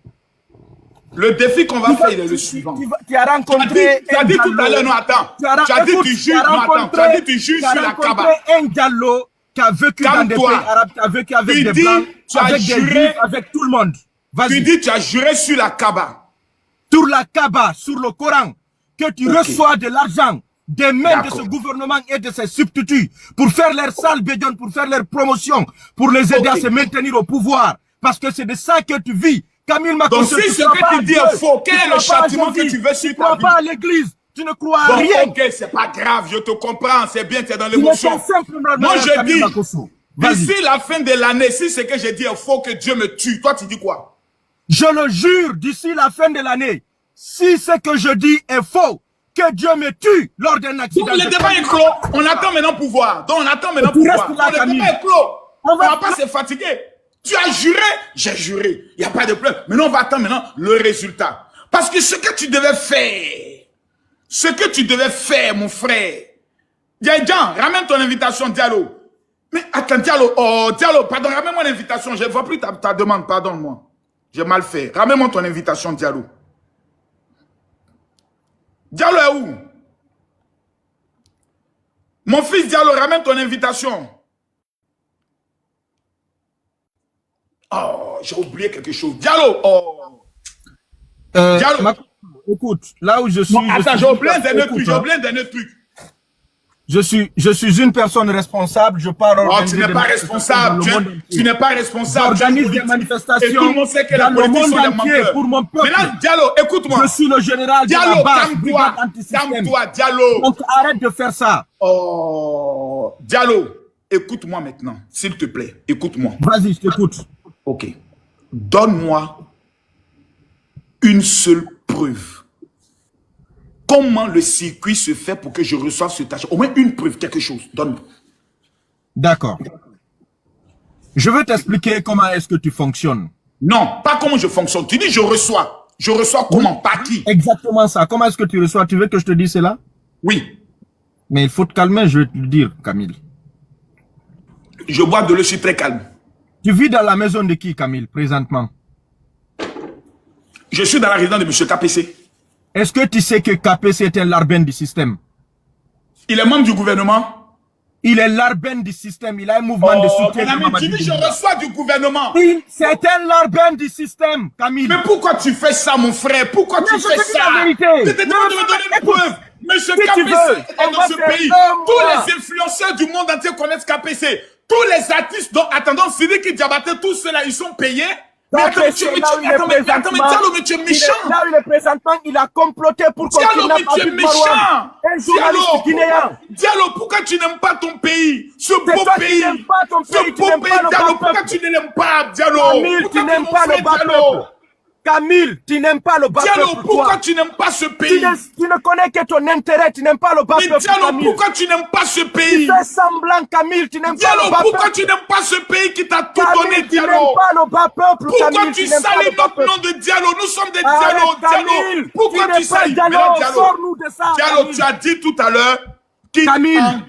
Le défi qu'on va faire, il est le suivant. Tu as rencontré... Tu as dit tout à l'heure, non, attends. Tu as dit tu juges, non, attends. Tu as dit tu juges sur la Kaaba. Un Diallo qui a vécu dans des pays arabes, qui a vécu avec des blancs, avec des juifs, avec tout le monde. Tu dis tu as juré sur la Kaaba. Sur la Kaaba, sur le Coran, que tu reçois de l'argent des mains de ce gouvernement et de ses substituts pour faire leur sale bédion, pour faire leur promotion, pour les aider à se maintenir au pouvoir. Parce que c'est de ça que tu vis. Camille Makosso, donc si ce que tu dis est faux, quel est le châtiment que tu veux sur ta vie? Tu ne crois pas à l'église, tu ne crois à rien. Ok, c'est pas grave, je te comprends, c'est bien, tu es dans l'émotion. Moi je dis, d'ici la fin de l'année, si ce que je dis est faux, que Dieu me tue, toi tu dis quoi? Je le jure, d'ici la fin de l'année, si ce que je dis est faux, que Dieu me tue lors d'un accident. Donc le débat est clos, on attend maintenant pouvoir. Donc on attend maintenant pouvoir. Donc, le débat est clos, on va pas se fatiguer. Tu as juré, j'ai juré. Il n'y a pas de problème. Maintenant, on va attendre maintenant le résultat. Parce que ce que tu devais faire, mon frère. Jean, ramène ton invitation, Diallo. Mais attends, Diallo, Diallo, pardon, ramène-moi l'invitation. Je ne vois plus ta demande, pardonne-moi. J'ai mal fait. Ramène-moi ton invitation, Diallo. Diallo est où? Mon fils Diallo, ramène ton invitation. Oh, j'ai oublié quelque chose. Diallo, Diallo. Écoute, là où je suis... Non, attends, j'ai oublié d'un autre truc. Je suis une personne responsable, je parle... Oh, tu n'es pas responsable. Tu n'es pas responsable. J'organise des manifestations. Et tout le monde sait que la politique sont des menteurs. Pour mon peuple. Maintenant, Diallo, écoute-moi. Je suis le général de la base. Calme-toi, Diallo. Donc, arrête de faire ça. Oh, Diallo, écoute-moi maintenant, s'il te plaît. Écoute-moi. Vas-y, je t'écoute. Ok. Donne-moi une seule preuve. Comment le circuit se fait pour que je reçoive ce tâche? Au moins une preuve, quelque chose. Donne-moi. D'accord. Je vais t'expliquer comment est-ce que tu fonctionnes. Non, pas comment je fonctionne. Tu dis je reçois. Je reçois comment? Par qui? Exactement ça. Comment est-ce que tu reçois? Tu veux que je te dise cela? Oui. Mais il faut te calmer, je vais te le dire, Camille. Je bois de l'eau, je suis très calme. Tu vis dans la maison de qui, Camille, présentement? Je suis dans la résidence de M. KPC. Est-ce que tu sais que KPC est un larbin du système? Il est membre du gouvernement? Il est larbin du système, il a un mouvement de soutien. Tu dis je reçois du gouvernement. C'est un larbin du système, Camille. Mais pourquoi tu fais ça, mon frère? Pourquoi tu fais ça? Je te demande de me donner une preuve. Monsieur KPC est dans ce pays. Tous les influenceurs du monde entier connaissent KPC. Tous les artistes, donc attendons, Sidiki Diabaté, tous ceux-là, ils sont payés. Mais attends, mais tu es méchant. Là où il est présentement, il a comploté pour Diallo, mais tu es méchant. Diallo, pourquoi tu n'aimes pas ton pays? Ce beau pays. Ce beau pays, Diallo, pourquoi tu ne l'aimes pas, Diallo? Tu n'aimes pas le bateau. Camille, tu n'aimes pas le bas Diallo, peuple, pourquoi toi. tu n'aimes pas ce Tu pays? ne connais que ton intérêt, tu n'aimes pas le bas Mais peuple, Diallo, Camille. pourquoi tu n'aimes pas ce pays? Tu fais semblant, Camille, tu n'aimes pas Diallo, le bas pourquoi peuple. tu n'aimes pas ce pays qui t'a tout Camille, donné, tu Diallo? n'aimes pas le bas peuple, Pourquoi Camille, tu n'aimes pas salis le bas notre peuple. nom de Diallo? Nous sommes des Arrête, Diallo, Diallo. Camille, Pourquoi tu tu n'es pas salis? Diallo, Maintenant, Diallo. sors-nous de ça, Diallo, Camille. tu as dit tout à l'heure qu'en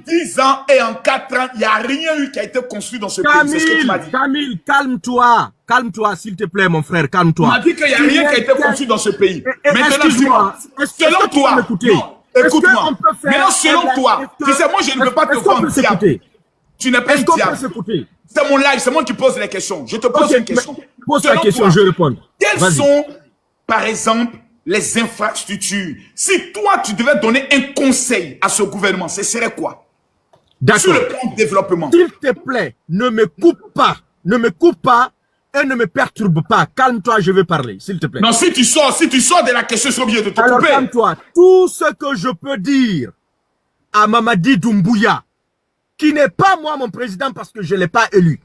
10 ans et en 4 ans, il n'y a rien eu qui a été construit dans ce pays. C'est ce que tu m'as dit. Camille, calme-toi. Calme-toi, s'il te plaît, mon frère, Tu calme-toi. m'as dit qu'il n'y a rien qui a été construit dans ce pays. Maintenant, excuse-moi. dis-moi, selon toi, non, écoute-moi. Maintenant, selon toi, tu sais, moi, je ne veux pas te vendre diable. Tu n'es pas un diable. C'est mon live, c'est moi qui pose les questions. Je te pose une question. Pose ta Selon question, toi, je réponds. Quelles sont, par exemple, les infrastructures? Si toi, tu devais donner un conseil à ce gouvernement, ce serait quoi? Sur le plan de développement. S'il te plaît, ne me coupe pas. Ne me coupe pas et ne me perturbe pas. Calme-toi, je vais parler, s'il te plaît. Non, si tu sors de la question, je suis obligé de te Alors, couper. calme-toi. Tout ce que je peux dire à Mamadi Doumbouya, qui n'est pas moi mon président parce que je ne l'ai pas élu.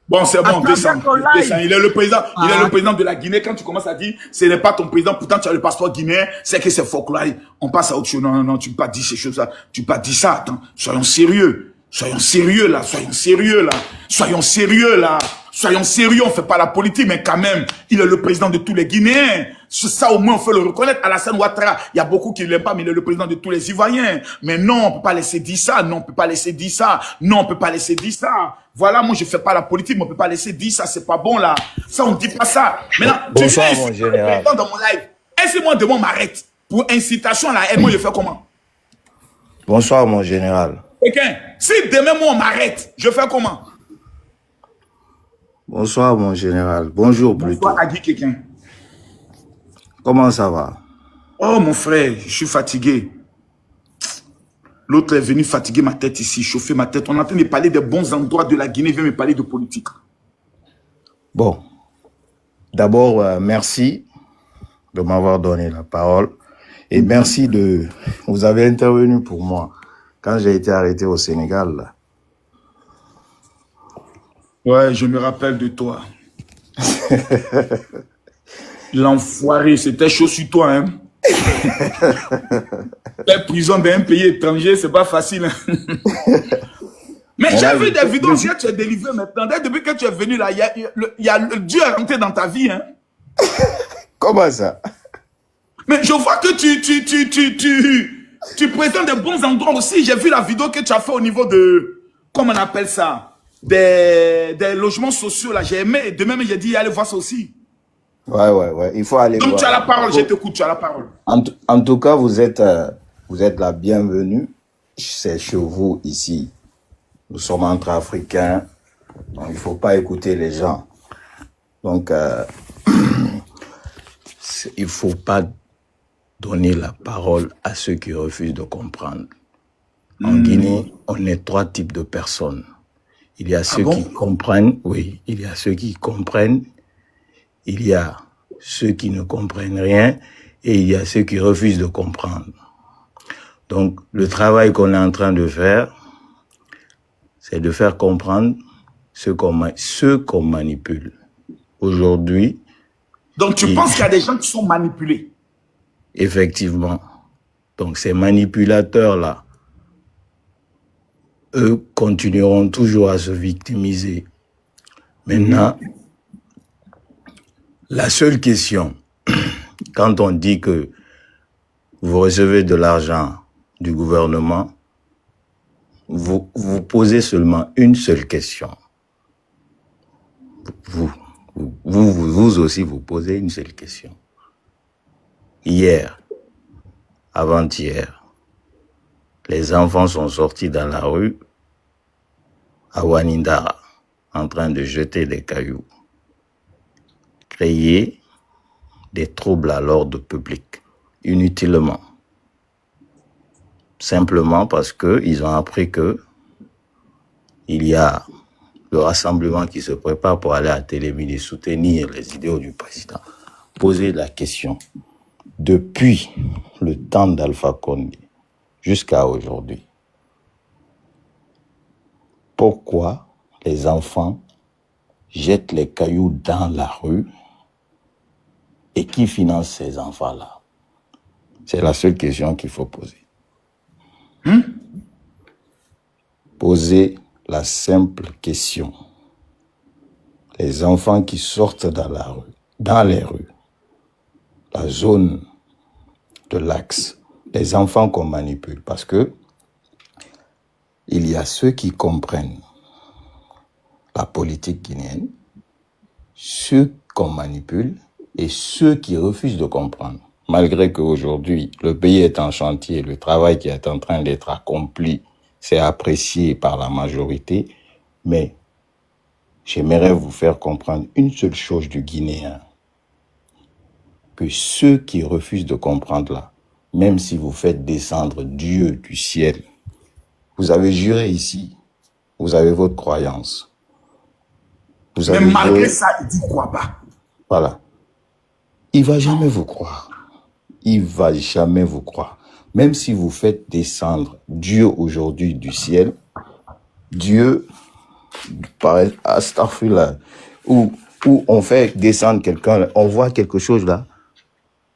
Bon, c'est bon, descends. Descends. Il est le président. Il est le président de la Guinée. Quand tu commences à dire, ce n'est pas ton président, pourtant tu as le passeport guinéen, c'est que c'est folklore. On passe à autre chose. Non, tu ne peux pas dire ces choses-là. Tu ne peux pas dire ça. Attends, soyons sérieux. Soyons sérieux là. Soyons sérieux là. Soyons sérieux là. Soyons sérieux. On ne fait pas la politique, mais quand même, il est le président de tous les Guinéens. Ça, au moins, on peut le reconnaître. Alassane Ouattara, il y a beaucoup qui ne l'aiment pas, mais il est le président de tous les Ivoiriens. Mais non, on ne peut pas laisser dire ça. Non, on ne peut pas laisser dire ça. Non, on ne peut pas laisser dire ça. Voilà, moi, je ne fais pas la politique, mais on ne peut pas laisser dire ça. C'est pas bon, là. Ça, on ne dit pas ça. Maintenant, Bonsoir, tu viens mon ici, général. dans mon live. Est-ce que moi, demain, on m'arrête pour incitation à la haine? Moi, je fais comment? Bonsoir, mon général. Quelqu'un, si demain, moi, on m'arrête, je fais comment? Bonsoir, mon général. Bonjour, plutôt. Bonsoir, Agui, quelqu'un. Comment ça va? Oh, mon frère, je suis fatigué. L'autre est venu fatiguer ma tête ici, chauffer ma tête. On est en train de parler des bons endroits de la Guinée, il vient me parler de politique. Bon. D'abord, merci de m'avoir donné la parole. Et merci de... Vous avez intervenu pour moi quand j'ai été arrêté au Sénégal. Là. Ouais, je me rappelle de toi. L'enfoiré, c'était chaud sur toi, hein. La prison d'un pays étranger, c'est pas facile. Hein? Mais j'ai vu des vidéos que tu as délivrées maintenant. Depuis que tu es venu là, il y a le Dieu est rentré dans ta vie. Hein? Comment ça? Mais je vois que tu présentes des bons endroits aussi. J'ai vu la vidéo que tu as fait au niveau de, comment on appelle ça, des logements sociaux là. J'ai aimé. De même, j'ai dit, allez voir ça aussi. Ouais. Il faut aller voir. Donc tu as la parole, je t'écoute, tu as la parole. En tout cas, vous êtes la bienvenue. C'est chez vous ici. Nous sommes entre Africains. Donc il ne faut pas écouter les gens. Donc il ne faut pas donner la parole à ceux qui refusent de comprendre. En Guinée, on est 3 types de personnes. Il y a ceux qui comprennent, il y a ceux qui comprennent. Il y a ceux qui ne comprennent rien et il y a ceux qui refusent de comprendre. Donc, le travail qu'on est en train de faire, c'est de faire comprendre ceux qu'on manipule. Aujourd'hui... Donc, tu penses qu'il y a des gens qui sont manipulés? Effectivement. Donc, ces manipulateurs-là, eux, continueront toujours à se victimiser. Maintenant, la seule question, quand on dit que vous recevez de l'argent du gouvernement, vous posez seulement une seule question. Vous aussi, vous posez une seule question. Hier, avant-hier, les enfants sont sortis dans la rue à Wanindara, en train de jeter des cailloux. Créer des troubles à l'ordre public, inutilement. Simplement parce qu'ils ont appris que il y a le rassemblement qui se prépare pour aller à Télémini soutenir les idéaux du président. Poser la question, depuis le temps d'Alpha Condé jusqu'à aujourd'hui, pourquoi les enfants jettent les cailloux dans la rue Et qui finance ces enfants-là? C'est la seule question qu'il faut poser. Posez la simple question. Les enfants qui sortent dans les rues, la zone de l'axe, les enfants qu'on manipule, parce que il y a ceux qui comprennent la politique guinéenne, ceux qu'on manipule et ceux qui refusent de comprendre. Malgré qu'aujourd'hui, le pays est en chantier, le travail qui est en train d'être accompli, c'est apprécié par la majorité, mais j'aimerais vous faire comprendre une seule chose du Guinéen, que ceux qui refusent de comprendre là, même si vous faites descendre Dieu du ciel, vous avez juré ici, vous avez votre croyance. Vous Mais avez malgré juré, ça, il ne croit pas. voilà. Il va jamais vous croire. Il va jamais vous croire. Même si vous faites descendre Dieu aujourd'hui du ciel, Dieu, astaghfirullah, où on fait descendre quelqu'un, on voit quelque chose là,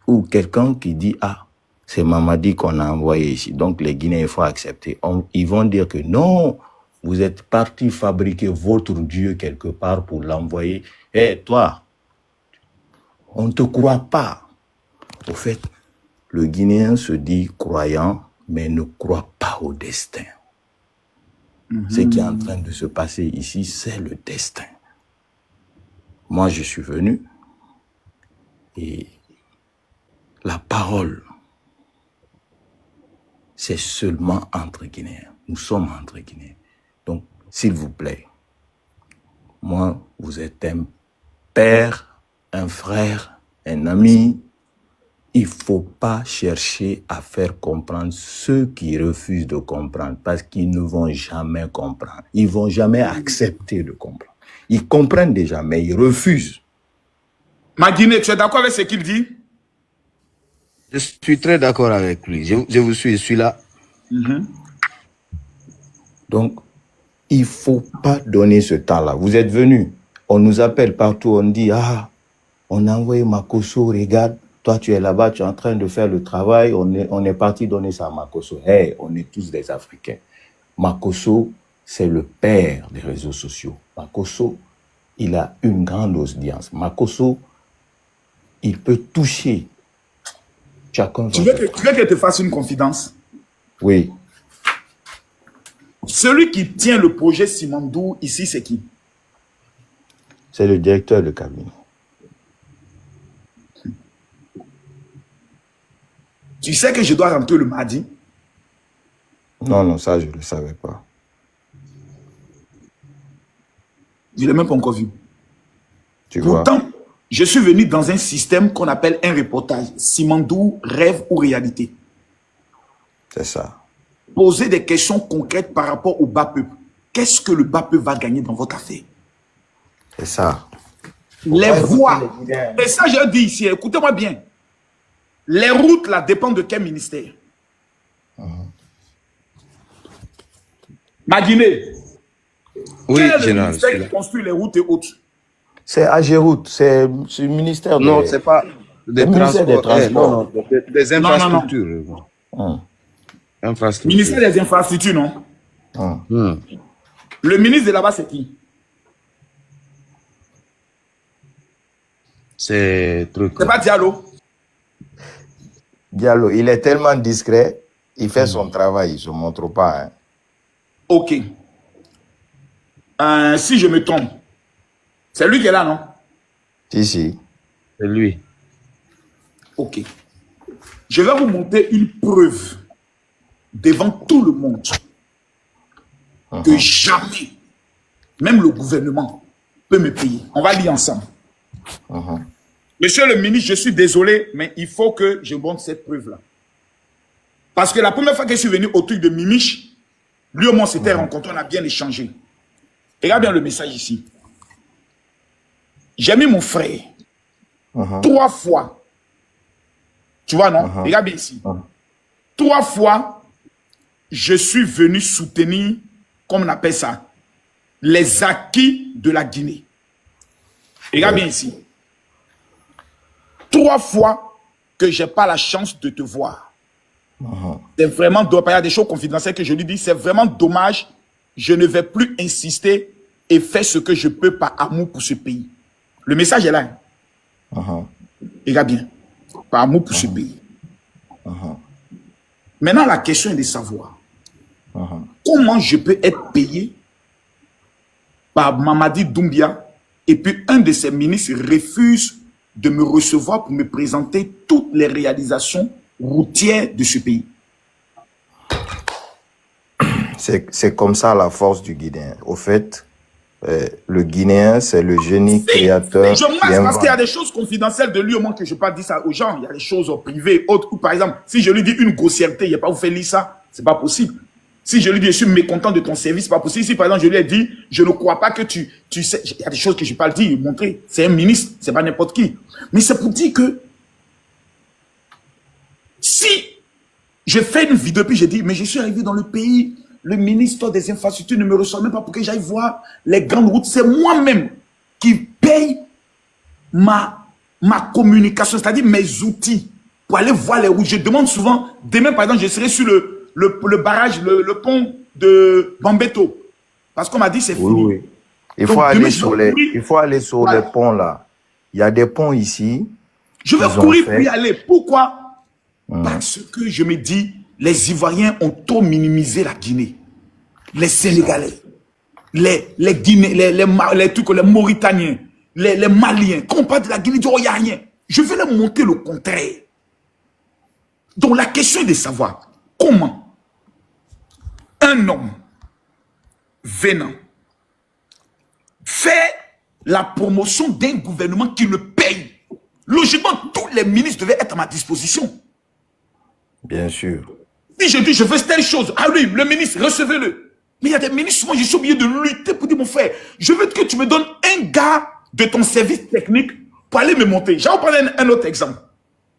ou quelqu'un qui dit, ah, c'est Mamadi qu'on a envoyé ici, donc les Guinéens, il faut accepter. Ils vont dire que non, vous êtes parti fabriquer votre Dieu quelque part pour l'envoyer. Eh, toi, on ne te croit pas. Au fait, le Guinéen se dit croyant, mais ne croit pas au destin. Ce qui est en train de se passer ici, c'est le destin. Moi, je suis venu et la parole, c'est seulement entre Guinéens. Nous sommes entre Guinéens. Donc, s'il vous plaît, moi, vous êtes un père, un frère, un ami. Il ne faut pas chercher à faire comprendre ceux qui refusent de comprendre parce qu'ils ne vont jamais comprendre. Ils ne vont jamais accepter de comprendre. Ils comprennent déjà, mais ils refusent. Ma Guinée, tu es d'accord avec ce qu'il dit? Je suis très d'accord avec lui. Je vous suis, je suis là. Donc, il ne faut pas donner ce temps-là. Vous êtes venus, on nous appelle partout, on dit, ah, on a envoyé Makosso, regarde, toi tu es là-bas, tu es en train de faire le travail, on est parti donner ça à Makosso. Hey, on est tous des Africains. Makosso, c'est le père des réseaux sociaux. Makosso, il a une grande audience. Makosso, il peut toucher chacun. Tu veux que je te fasse une confidence? Oui. Celui qui tient le projet Simandou ici, c'est qui? C'est le directeur de cabinet. Tu sais que je dois rentrer le mardi? Non, non, ça, je ne le savais pas. Je ne l'ai même pas encore vu. Tu vois. Pourtant, je suis venu dans un système qu'on appelle un reportage. Simandou, rêve ou réalité? C'est ça. Poser des questions concrètes par rapport au bas peuple. Qu'est-ce que le bas peuple va gagner dans votre affaire? C'est ça. Les voies. Et ça, je dis ici, écoutez-moi bien. Les routes, là, dépendent de quel ministère? Ma Guinée. Oui, quel est le général. ministère qui construit les routes et autres? C'est Ageroute, c'est le ministère Non, des... c'est pas des ministère des transports. Transports. Non, des infrastructures. Infrastructures. Ministère des infrastructures, non? Le ministre de là-bas, c'est qui? C'est truc. C'est pas Diallo? Diallo, il est tellement discret, il fait son travail, il ne se montre pas. Hein. Ok. Si je me trompe, c'est lui qui est là, non? Si. C'est lui. Ok. Je vais vous montrer une preuve devant tout le monde que jamais, même le gouvernement, peut me payer. On va lire ensemble. Monsieur le ministre, je suis désolé, mais il faut que je montre cette preuve-là. Parce que la première fois que je suis venu au truc de Mimiche, lui et moi, on s'était rencontrés, on a bien échangé. Regarde bien le message ici. J'ai mis mon frère 3 fois. Tu vois, non? Regarde bien ici. 3 fois, je suis venu soutenir, comme on appelle ça, les acquis de la Guinée. Regarde bien ici. 3 fois que j'ai pas la chance de te voir. C'est vraiment dommage. Il y a des choses confidentielles que je lui dis, c'est vraiment dommage. Je ne vais plus insister et faire ce que je peux par amour pour ce pays. Le message est là. Regarde bien. Par amour pour ce pays. Maintenant, la question est de savoir comment je peux être payé par Mamadi Doumbia et puis un de ses ministres refuse de me recevoir pour me présenter toutes les réalisations routières de ce pays. C'est comme ça la force du Guinéen. Au fait, le Guinéen, c'est le génie créateur. Je marche parce qu'il y a des choses confidentielles de lui, au moins que je ne peux pas dire ça aux gens. Il y a des choses privées, autres. Ou par exemple, si je lui dis une grossièreté, il n'y a pas vous faire lire ça, c'est pas possible. Si je lui dis, je suis mécontent de ton service, c'est pas possible. Si par exemple, je lui ai dit, je ne crois pas que tu sais, il y a des choses que je ne peux pas le dire, montrer. C'est un ministre, c'est pas n'importe qui. Mais c'est pour dire que si je fais une vidéo, puis je dis, mais je suis arrivé dans le pays, le ministre des infrastructures ne me reçoit même pas pour que j'aille voir les grandes routes. C'est moi-même qui paye ma communication, c'est-à-dire mes outils pour aller voir les routes. Je demande souvent, demain par exemple, je serai sur le barrage, le pont de Bambeto. Parce qu'on m'a dit c'est fini. Oui. Il faut aller sur les ponts là. Il y a des ponts ici. Je vais courir pour y aller. Pourquoi? Parce que je me dis, les Ivoiriens ont trop minimisé la Guinée. Les Sénégalais, les Guinéens, les Mauritaniens, les Maliens. Quand on parle de la Guinée, il n'y a rien. Je vais leur montrer le contraire. Donc la question est de savoir comment un homme venant fait la promotion d'un gouvernement qui le paye. Logiquement, tous les ministres devaient être à ma disposition. Bien sûr. Si je dis, je veux telle chose, ah oui, le ministre, recevez-le. Mais il y a des ministres, moi, je suis obligé de lutter pour dire, mon frère, je veux que tu me donnes un gars de ton service technique pour aller me monter. J'ai prendre un autre exemple.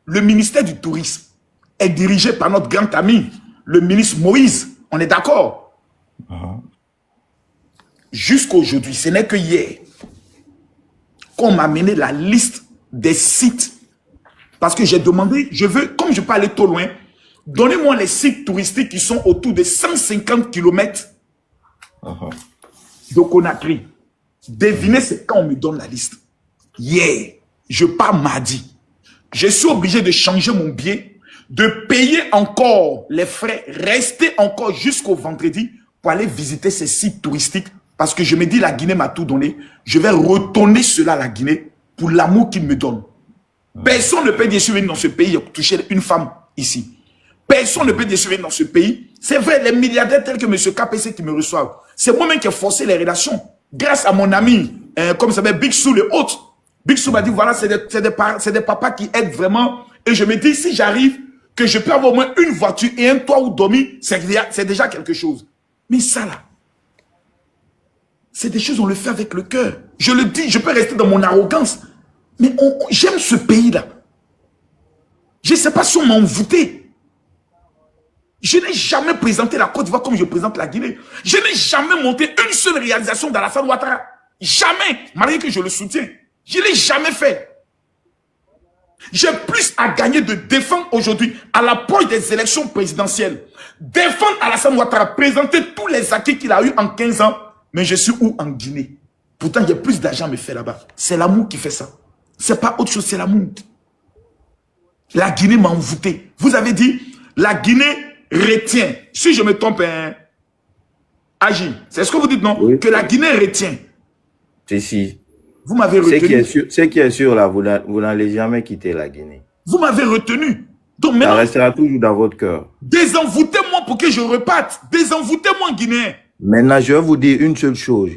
Le ministère du Tourisme est dirigé par notre grand ami, le ministre Moïse. On est d'accord? Jusqu'à aujourd'hui, ce n'est que hier qu'on m'a amené la liste des sites. Parce que j'ai demandé, je veux, comme je peux aller trop loin, donnez-moi les sites touristiques qui sont autour de 150 km de Conakry. Devinez c'est quand on me donne la liste. Hier, je pars mardi. Je suis obligé de changer mon billet, de payer encore les frais, rester encore jusqu'au vendredi pour aller visiter ces sites touristiques. Parce que je me dis, la Guinée m'a tout donné. Je vais retourner cela à la Guinée pour l'amour qu'il me donne. Personne ne peut décevoir dans ce pays toucher une femme ici. Personne ne peut décevoir dans ce pays. C'est vrai, les milliardaires tels que M. KPC qui me reçoivent, c'est moi-même qui ai forcé les relations. Grâce à mon ami, comme ça s'appelle Big Sou, les autres. Big Sou m'a dit, voilà, c'est des papas qui aident vraiment. Et je me dis, si j'arrive, que je peux avoir au moins une voiture et un toit où dormir, c'est déjà quelque chose. Mais ça là, c'est des choses, on le fait avec le cœur. Je le dis, je peux rester dans mon arrogance. Mais j'aime ce pays-là. Je ne sais pas si on m'a envoûté. Je n'ai jamais présenté la Côte d'Ivoire comme je présente la Guinée. Je n'ai jamais monté une seule réalisation d'Alassane Ouattara. Jamais, malgré que je le soutiens. Je ne l'ai jamais fait. J'ai plus à gagner de défendre aujourd'hui, à l'approche des élections présidentielles, défendre Alassane Ouattara, présenter tous les acquis qu'il a eu en 15 ans, mais je suis où? En Guinée. Pourtant, il y a plus d'argent à me faire là-bas. C'est l'amour qui fait ça. C'est pas autre chose, c'est l'amour. La Guinée m'a envoûté. Vous avez dit, la Guinée retient. Si je me trompe, Agi, c'est ce que vous dites, non? Oui. Que la Guinée retient. Si. Vous m'avez retenu. Ce qui est sûr, là, vous n'allez jamais quitter la Guinée. Vous m'avez retenu. Donc maintenant, ça restera toujours dans votre cœur. Désenvoûtez-moi pour que je reparte. Désenvoûtez-moi, Guinéen. Maintenant, je vais vous dire une seule chose.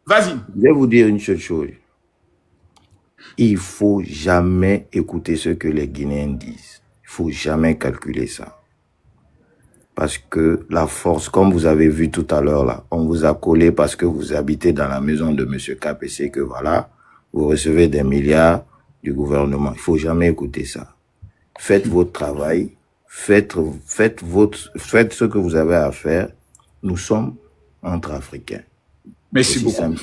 Vas-y. Je vais vous dire une seule chose. Il ne faut jamais écouter ce que les Guinéens disent. Il ne faut jamais calculer ça. Parce que la force, comme vous avez vu tout à l'heure là, on vous a collé parce que vous habitez dans la maison de M. KPC, que voilà, vous recevez des milliards du gouvernement. Il ne faut jamais écouter ça. Faites votre travail, faites ce que vous avez à faire. Nous sommes entre Africains. Merci beaucoup.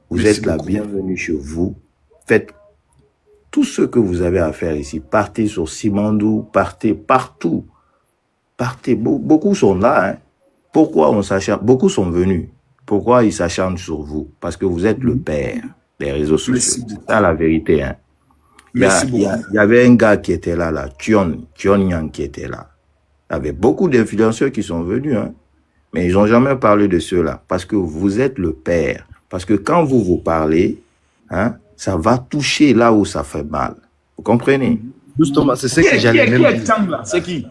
Vous êtes la bienvenue chez vous. Faites Tout ce que vous avez à faire ici, partez sur Simandou, partez partout. Partez, beaucoup sont là. Hein. Pourquoi on s'acharne? Beaucoup sont venus. Pourquoi ils s'acharnent sur vous? Parce que vous êtes le père des réseaux sociaux. C'est ça la vérité. Hein. Il y avait un gars qui était là, Tion Yang qui était là. Il y avait beaucoup d'influenceurs qui sont venus, hein. Mais ils n'ont jamais parlé de cela. Parce que vous êtes le père. Parce que quand vous parlez, hein, ça va toucher là où ça fait mal. Vous comprenez? Justement, c'est ce que j'allais même dire. C'est qui?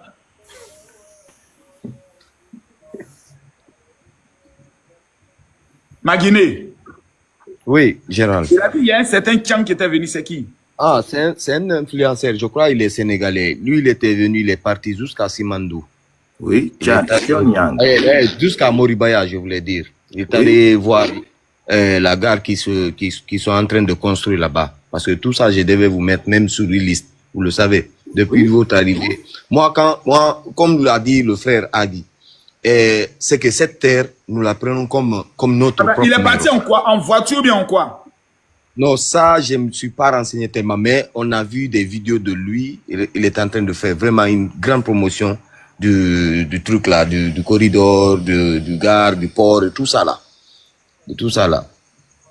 Ma Guinée. Oui, Gérald. Il a dit, il y a un certain Tchang qui était venu, c'est qui? Ah, c'est un influenceur, je crois il est sénégalais. Lui, il était venu, il est parti jusqu'à Simandou. Oui, jusqu'à Moribaya, je voulais dire. Il est allé voir la gare qui sont en train de construire là-bas. Parce que tout ça, je devais vous mettre même sur une liste. Vous le savez, depuis votre arrivée. Moi, comme l'a dit le frère Adi, c'est que cette terre, nous la prenons comme notre propre. Il est parti en quoi? En voiture ou bien en quoi? Non, ça, je ne me suis pas renseigné tellement, mais on a vu des vidéos de lui. Il est en train de faire vraiment une grande promotion du truc là, du corridor, du gare, du port, et tout ça là. De tout ça là.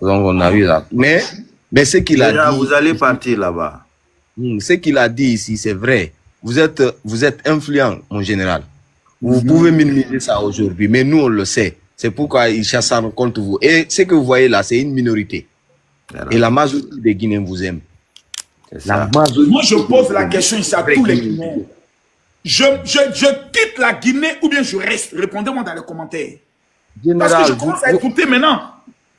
Donc, on a vu là. Mais ce qu'il a dit. Vous allez partir là-bas. Ce qu'il a dit ici, c'est vrai. Vous êtes influent, mon général. Vous pouvez minimiser ça aujourd'hui, mais nous, on le sait. C'est pourquoi ils chassent contre vous. Et ce que vous voyez là, c'est une minorité. Voilà. Et la majorité des Guinéens vous aiment. Moi, je pose la question ici à tous les Guinéens. Je quitte la Guinée ou bien je reste? Répondez-moi dans les commentaires. Général, parce que je commence à écouter maintenant.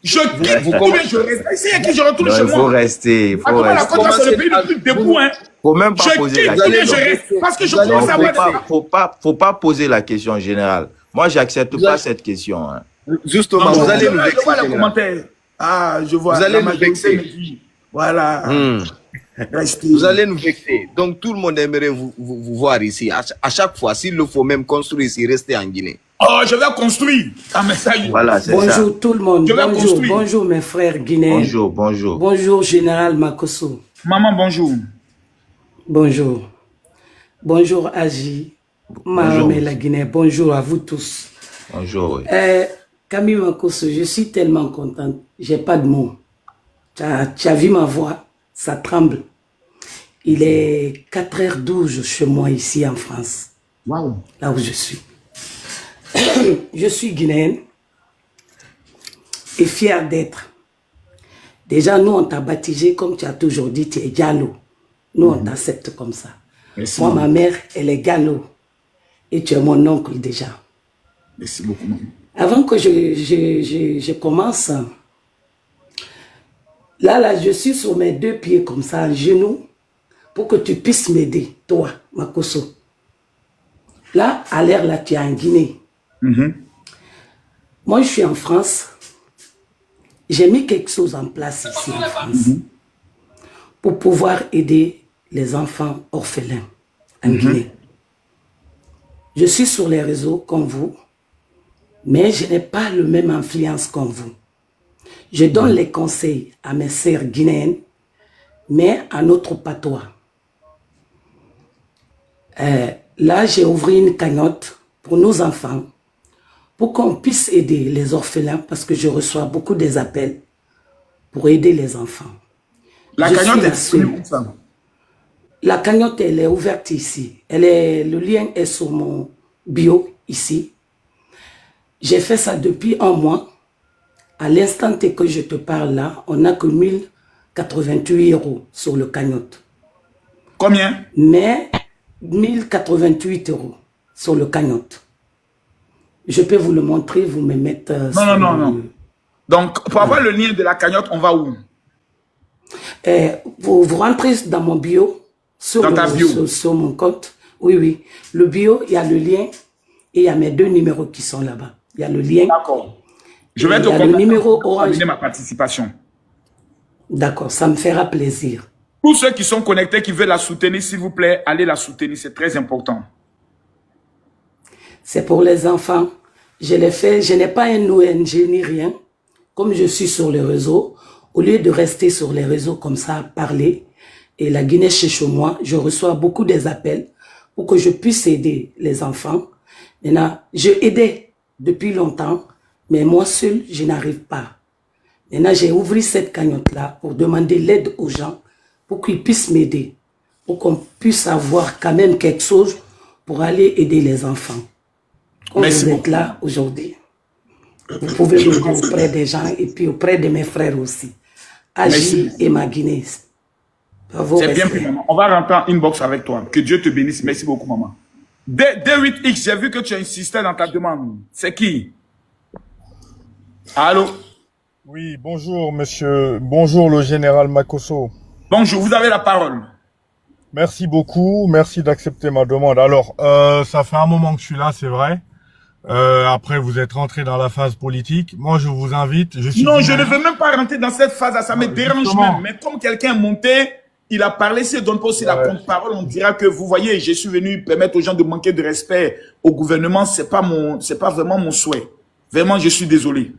Je quitte ou bien je reste? C'est qui je retourne chez moi? Il faut rester. Il faut rester. C'est le pays le plus debout, hein. Faut même pas poser la question. Parce que je commence à avoir faut pas poser la question générale. Moi, j'accepte pas cette question. Hein. Justement, vous allez nous vexer. Je vois les commentaires. Ah, je vois. Vous allez nous vexer. Voilà. Vous allez nous vexer. Donc, tout le monde aimerait vous voir ici. À chaque fois, s'il le faut même construire ici, rester en Guinée. Oh, je vais construire. Ah, mais ça, voilà, c'est ça. Bonjour tout le monde. Bonjour mes frères guinéens. Bonjour. Bonjour Général Makosso. Maman, bonjour. Bonjour. Bonjour Agi. Maman la Guinée. Bonjour à vous tous. Bonjour. Oui. Camille Makosso, je suis tellement contente. J'ai pas de mots. Tu as vu ma voix, ça tremble. Il est 4h12 chez moi ici en France. Wow. Là où je suis. Je suis guinéenne et fière d'être. Déjà, nous, on t'a baptisé, comme tu as toujours dit, tu es Gallo. Nous, on t'accepte comme ça. Merci. Moi, ma mère, elle est Gallo. Et tu es mon oncle déjà. Merci beaucoup, maman. Avant que je commence, là, je suis sur mes 2 pieds comme ça, en genoux, pour que tu puisses m'aider, toi, Makosso. Là, à l'air, là, tu es en Guinée. Moi, je suis en France. J'ai mis quelque chose en place ici en France pour pouvoir aider les enfants orphelins en Guinée. Je suis sur les réseaux comme vous, mais je n'ai pas le même influence comme vous. Je donne les conseils à mes sœurs guinéennes, mais en autre patois. Là, j'ai ouvert une cagnotte pour nos enfants, pour qu'on puisse aider les orphelins, parce que je reçois beaucoup des appels pour aider les enfants. La cagnotte est où ça? La cagnotte, elle est ouverte ici. Le lien est sur mon bio, ici. J'ai fait ça depuis 1 mois. À l'instant que je te parle là, on n'a que 1088 € sur le cagnotte. Combien? Mais 1088 € sur le cagnotte. Je peux vous le montrer, vous me mettez... Non. Donc, pour avoir le lien de la cagnotte, on va où? Vous rentrez dans mon bio, sur mon compte. Oui. Le bio, il y a le lien et il y a mes 2 numéros qui sont là-bas. Il y a le lien. D'accord. Je vais te contacter pour amener ma participation. D'accord, ça me fera plaisir. Tous ceux qui sont connectés, qui veulent la soutenir, s'il vous plaît, allez la soutenir, c'est très important. C'est pour les enfants. Je l'ai fait, je n'ai pas un ONG ni rien. Comme je suis sur les réseaux, au lieu de rester sur les réseaux comme ça, parler, et la Guinée chez moi, je reçois beaucoup des appels pour que je puisse aider les enfants. Maintenant, je aidais depuis longtemps, mais moi seul, je n'arrive pas. Maintenant, j'ai ouvert cette cagnotte-là pour demander l'aide aux gens, pour qu'ils puissent m'aider, pour qu'on puisse avoir quand même quelque chose pour aller aider les enfants. Quand vous êtes là aujourd'hui, vous pouvez m'aider auprès des gens et puis auprès de mes frères aussi. Agi et ma Guinée. C'est bien pris, maman. On va rentrer en inbox avec toi. Que Dieu te bénisse. Merci beaucoup, maman. D8X, j'ai vu que tu as insisté dans ta demande. C'est qui? Allô? Oui, bonjour, monsieur. Bonjour, le général Makosso. Bonjour, vous avez la parole. Merci beaucoup. Merci d'accepter ma demande. Alors, ça fait un moment que je suis là, c'est vrai. Après, vous êtes rentré dans la phase politique. Moi, je vous invite. Non, je ne veux même pas rentrer dans cette phase. Ça me dérange même. Mais comme quelqu'un est monté, il a parlé, si on ne donne pas aussi la contre-parole, on dira que vous voyez, je suis venu permettre aux gens de manquer de respect au gouvernement. C'est pas vraiment mon souhait. Vraiment, je suis désolé.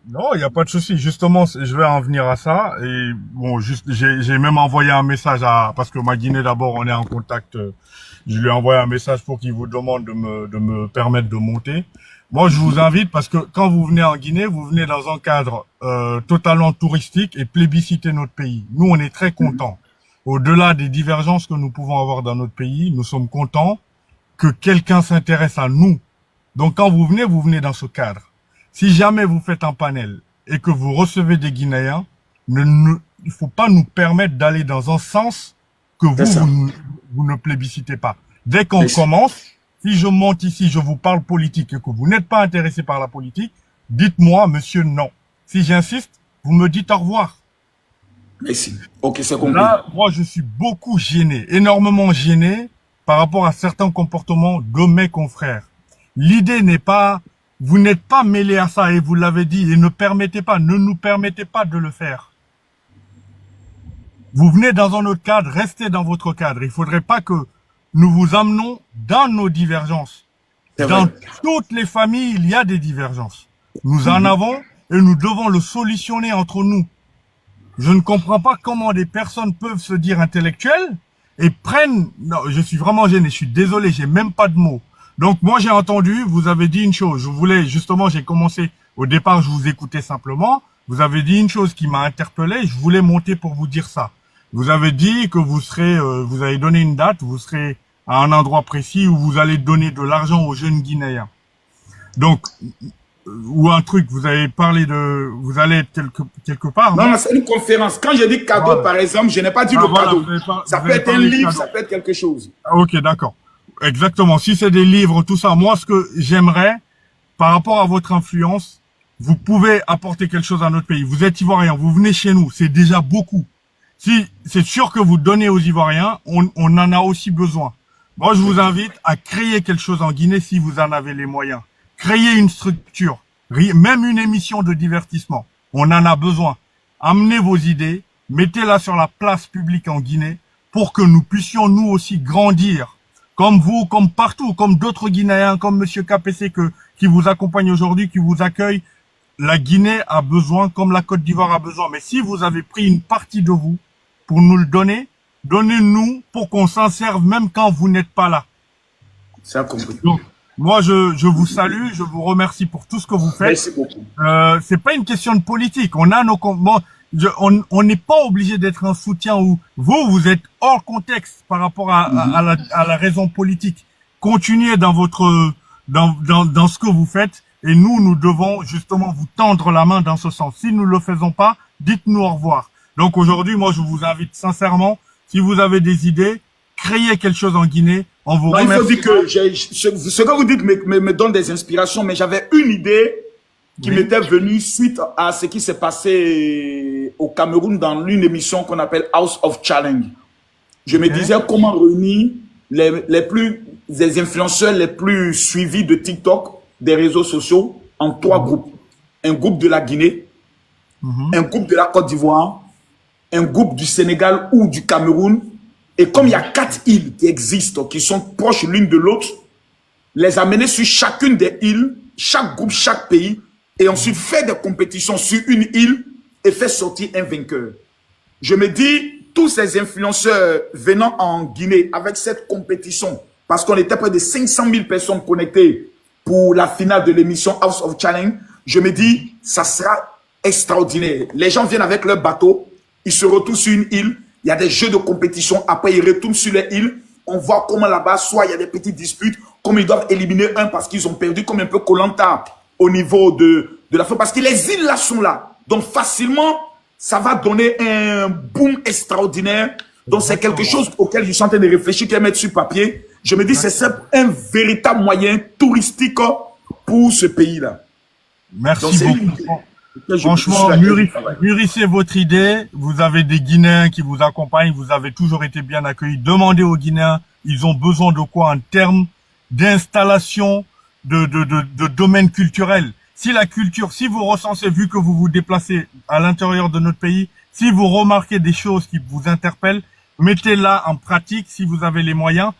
Non, il n'y a pas de souci. Justement, je vais en venir à ça. Et bon, j'ai même envoyé un message parce que ma Guinée, d'abord, on est en contact. Je lui ai envoyé un message pour qu'il vous demande de me permettre de monter. Moi, je vous invite parce que quand vous venez en Guinée, vous venez dans un cadre totalement touristique et plébisciter notre pays. Nous, on est très contents. Au-delà des divergences que nous pouvons avoir dans notre pays, nous sommes contents que quelqu'un s'intéresse à nous. Donc, quand vous venez dans ce cadre. Si jamais vous faites un panel et que vous recevez des Guinéens, il faut pas nous permettre d'aller dans un sens que vous ne plébiscitez pas. Dès qu'on commence, si je monte ici, je vous parle politique et que vous n'êtes pas intéressé par la politique, dites-moi, monsieur, non. Si j'insiste, vous me dites au revoir. Merci. Ok, c'est compris. Là, moi, je suis beaucoup gêné, énormément gêné par rapport à certains comportements de mes confrères. L'idée n'est pas, vous n'êtes pas mêlé à ça et vous l'avez dit et ne nous permettez pas de le faire. Vous venez dans un autre cadre, restez dans votre cadre. Il faudrait pas que nous vous amenons dans nos divergences. Dans toutes les familles, il y a des divergences. Nous en avons et nous devons le solutionner entre nous. Je ne comprends pas comment des personnes peuvent se dire intellectuelles et prennent... Non, je suis vraiment gêné, je suis désolé, j'ai même pas de mots. Donc moi j'ai entendu, vous avez dit une chose, j'ai commencé, au départ je vous écoutais simplement, vous avez dit une chose qui m'a interpellé, je voulais monter pour vous dire ça. Vous avez dit que vous avez donné une date, vous serez à un endroit précis où vous allez donner de l'argent aux jeunes Guinéens. Donc, ou un truc, vous avez parlé vous allez être quelque part. Non, c'est une conférence. Quand je dis cadeau, par exemple, je n'ai pas dit le cadeau. Ça peut être un livre, ça peut être quelque chose. Ok, d'accord. Exactement. Si c'est des livres, tout ça, moi, ce que j'aimerais, par rapport à votre influence, vous pouvez apporter quelque chose à notre pays. Vous êtes Ivoirien, vous venez chez nous, c'est déjà beaucoup. Si c'est sûr que vous donnez aux Ivoiriens, on en a aussi besoin. Moi, je vous invite à créer quelque chose en Guinée si vous en avez les moyens. Créer une structure, même une émission de divertissement. On en a besoin. Amenez vos idées, mettez-la sur la place publique en Guinée pour que nous puissions nous aussi grandir. Comme vous, comme partout, comme d'autres Guinéens, comme Monsieur KPC qui vous accompagne aujourd'hui, qui vous accueille. La Guinée a besoin, comme la Côte d'Ivoire a besoin. Mais si vous avez pris une partie de vous pour nous le donner, donnez-nous pour qu'on s'en serve même quand vous n'êtes pas là. C'est compris. Donc, moi, je vous salue, je vous remercie pour tout ce que vous faites. Merci beaucoup. C'est pas une question de politique. On a nos on n'est pas obligé d'être un soutien où vous êtes hors contexte par rapport à la raison politique. Continuez dans dans ce que vous faites et nous devons justement vous tendre la main dans ce sens. Si nous le faisons pas, dites-nous au revoir. Donc aujourd'hui, moi, je vous invite sincèrement, si vous avez des idées, créez quelque chose en Guinée. On vous remercie. Il faut dire que ce que vous dites me donne des inspirations, mais j'avais une idée qui m'était venue suite à ce qui s'est passé au Cameroun dans une émission qu'on appelle House of Challenge. Je me disais comment réunir les influenceurs les plus suivis de TikTok, des réseaux sociaux, en 3 groupes. Un groupe de la Guinée, un groupe de la Côte d'Ivoire, un groupe du Sénégal ou du Cameroun. Et comme il y a 4 îles qui existent, qui sont proches l'une de l'autre, les amener sur chacune des îles, chaque groupe, chaque pays, et ensuite faire des compétitions sur une île et faire sortir un vainqueur. Je me dis, tous ces influenceurs venant en Guinée avec cette compétition, parce qu'on était près de 500 000 personnes connectées pour la finale de l'émission House of Challenge, je me dis, ça sera extraordinaire. Les gens viennent avec leur bateau, ils se retrouvent sur une île, il y a des jeux de compétition, après ils retournent sur les îles, on voit comment là-bas, soit il y a des petites disputes, comme ils doivent éliminer un parce qu'ils ont perdu, comme un peu Koh-Lanta au niveau de la fin, parce que les îles là sont là. Donc facilement, ça va donner un boom extraordinaire. Donc c'est quelque chose auquel je suis en train de réfléchir, qu'à mettre sur papier. Je me dis, c'est un véritable moyen touristique pour ce pays-là. Merci beaucoup. Franchement, mûrissez votre idée. Vous avez des Guinéens qui vous accompagnent. Vous avez toujours été bien accueillis. Demandez aux Guinéens, ils ont besoin de quoi en termes d'installation, de domaine culturel. Si la culture, si vous recensez, vu que vous vous déplacez à l'intérieur de notre pays, si vous remarquez des choses qui vous interpellent, mettez-la en pratique si vous avez les moyens.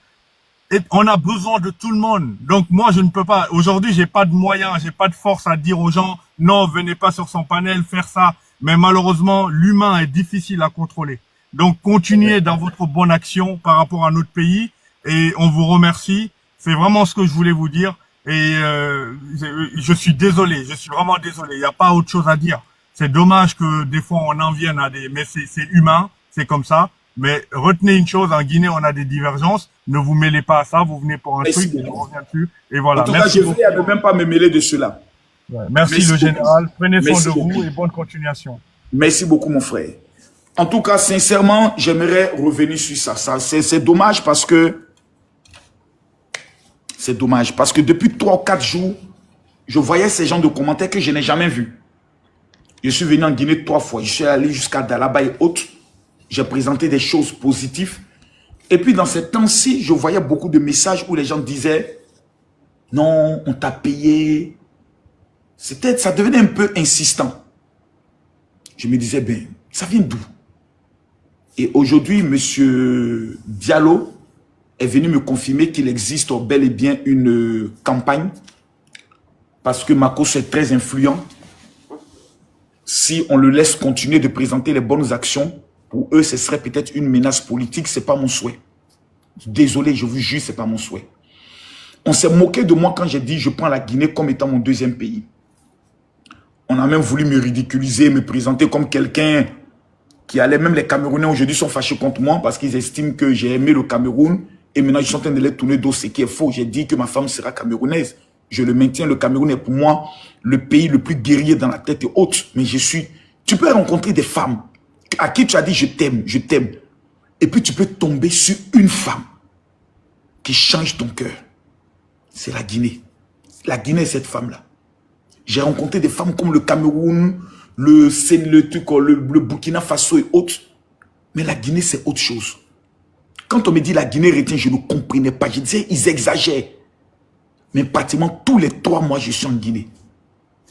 Et on a besoin de tout le monde. Donc moi, je ne peux pas. Aujourd'hui, j'ai pas de moyens, j'ai pas de force à dire aux gens non, venez pas sur son panel faire ça. Mais malheureusement, l'humain est difficile à contrôler. Donc continuez dans votre bonne action par rapport à notre pays et on vous remercie. C'est vraiment ce que je voulais vous dire. Et je suis désolé, je suis vraiment désolé. Il n'y a pas autre chose à dire. C'est dommage que des fois on en vienne à des, mais c'est humain, c'est comme ça. Mais retenez une chose, en Guinée, on a des divergences. Ne vous mêlez pas à ça. Vous venez pour un truc, et je reviens plus. Et voilà. En tout cas, je ne vais même pas me mêler de cela. Ouais, merci le général. Prenez soin de vous et bonne continuation. Merci beaucoup, mon frère. En tout cas, sincèrement, j'aimerais revenir sur ça. C'est dommage parce que... C'est dommage. Parce que depuis 3 ou 4 jours, je voyais ces gens de commentaires que je n'ai jamais vus. Je suis venu en Guinée 3 fois. Je suis allé jusqu'à Dalaba et autres. J'ai présenté des choses positives. Et puis dans ces temps-ci, je voyais beaucoup de messages où les gens disaient « Non, on t'a payé. » Ça devenait un peu insistant. Je me disais, ben, ça vient d'où? Et aujourd'hui, M. Diallo est venu me confirmer qu'il existe bel et bien une campagne parce que Makos est très influent. Si on le laisse continuer de présenter les bonnes actions, pour eux, ce serait peut-être une menace politique. Ce n'est pas mon souhait. Désolé, je vous jure, ce n'est pas mon souhait. On s'est moqué de moi quand j'ai dit je prends la Guinée comme étant mon deuxième pays. On a même voulu me ridiculiser, me présenter comme quelqu'un qui allait... Même les Camerounais aujourd'hui sont fâchés contre moi parce qu'ils estiment que j'ai aimé le Cameroun et maintenant ils sont en train de les tourner dos, ce qui est faux. J'ai dit que ma femme sera camerounaise. Je le maintiens, le Cameroun est pour moi le pays le plus guerrier dans la tête haute. Mais je suis... Tu peux rencontrer des femmes à qui tu as dit je t'aime. Et puis tu peux tomber sur une femme qui change ton cœur. C'est la Guinée. La Guinée est cette femme-là. J'ai rencontré des femmes comme le Cameroun, le Burkina Faso et autres. Mais la Guinée, c'est autre chose. Quand on me dit la Guinée retient, je ne comprenais pas. Je disais, ils exagèrent. Mais pratiquement tous les 3 mois, je suis en Guinée.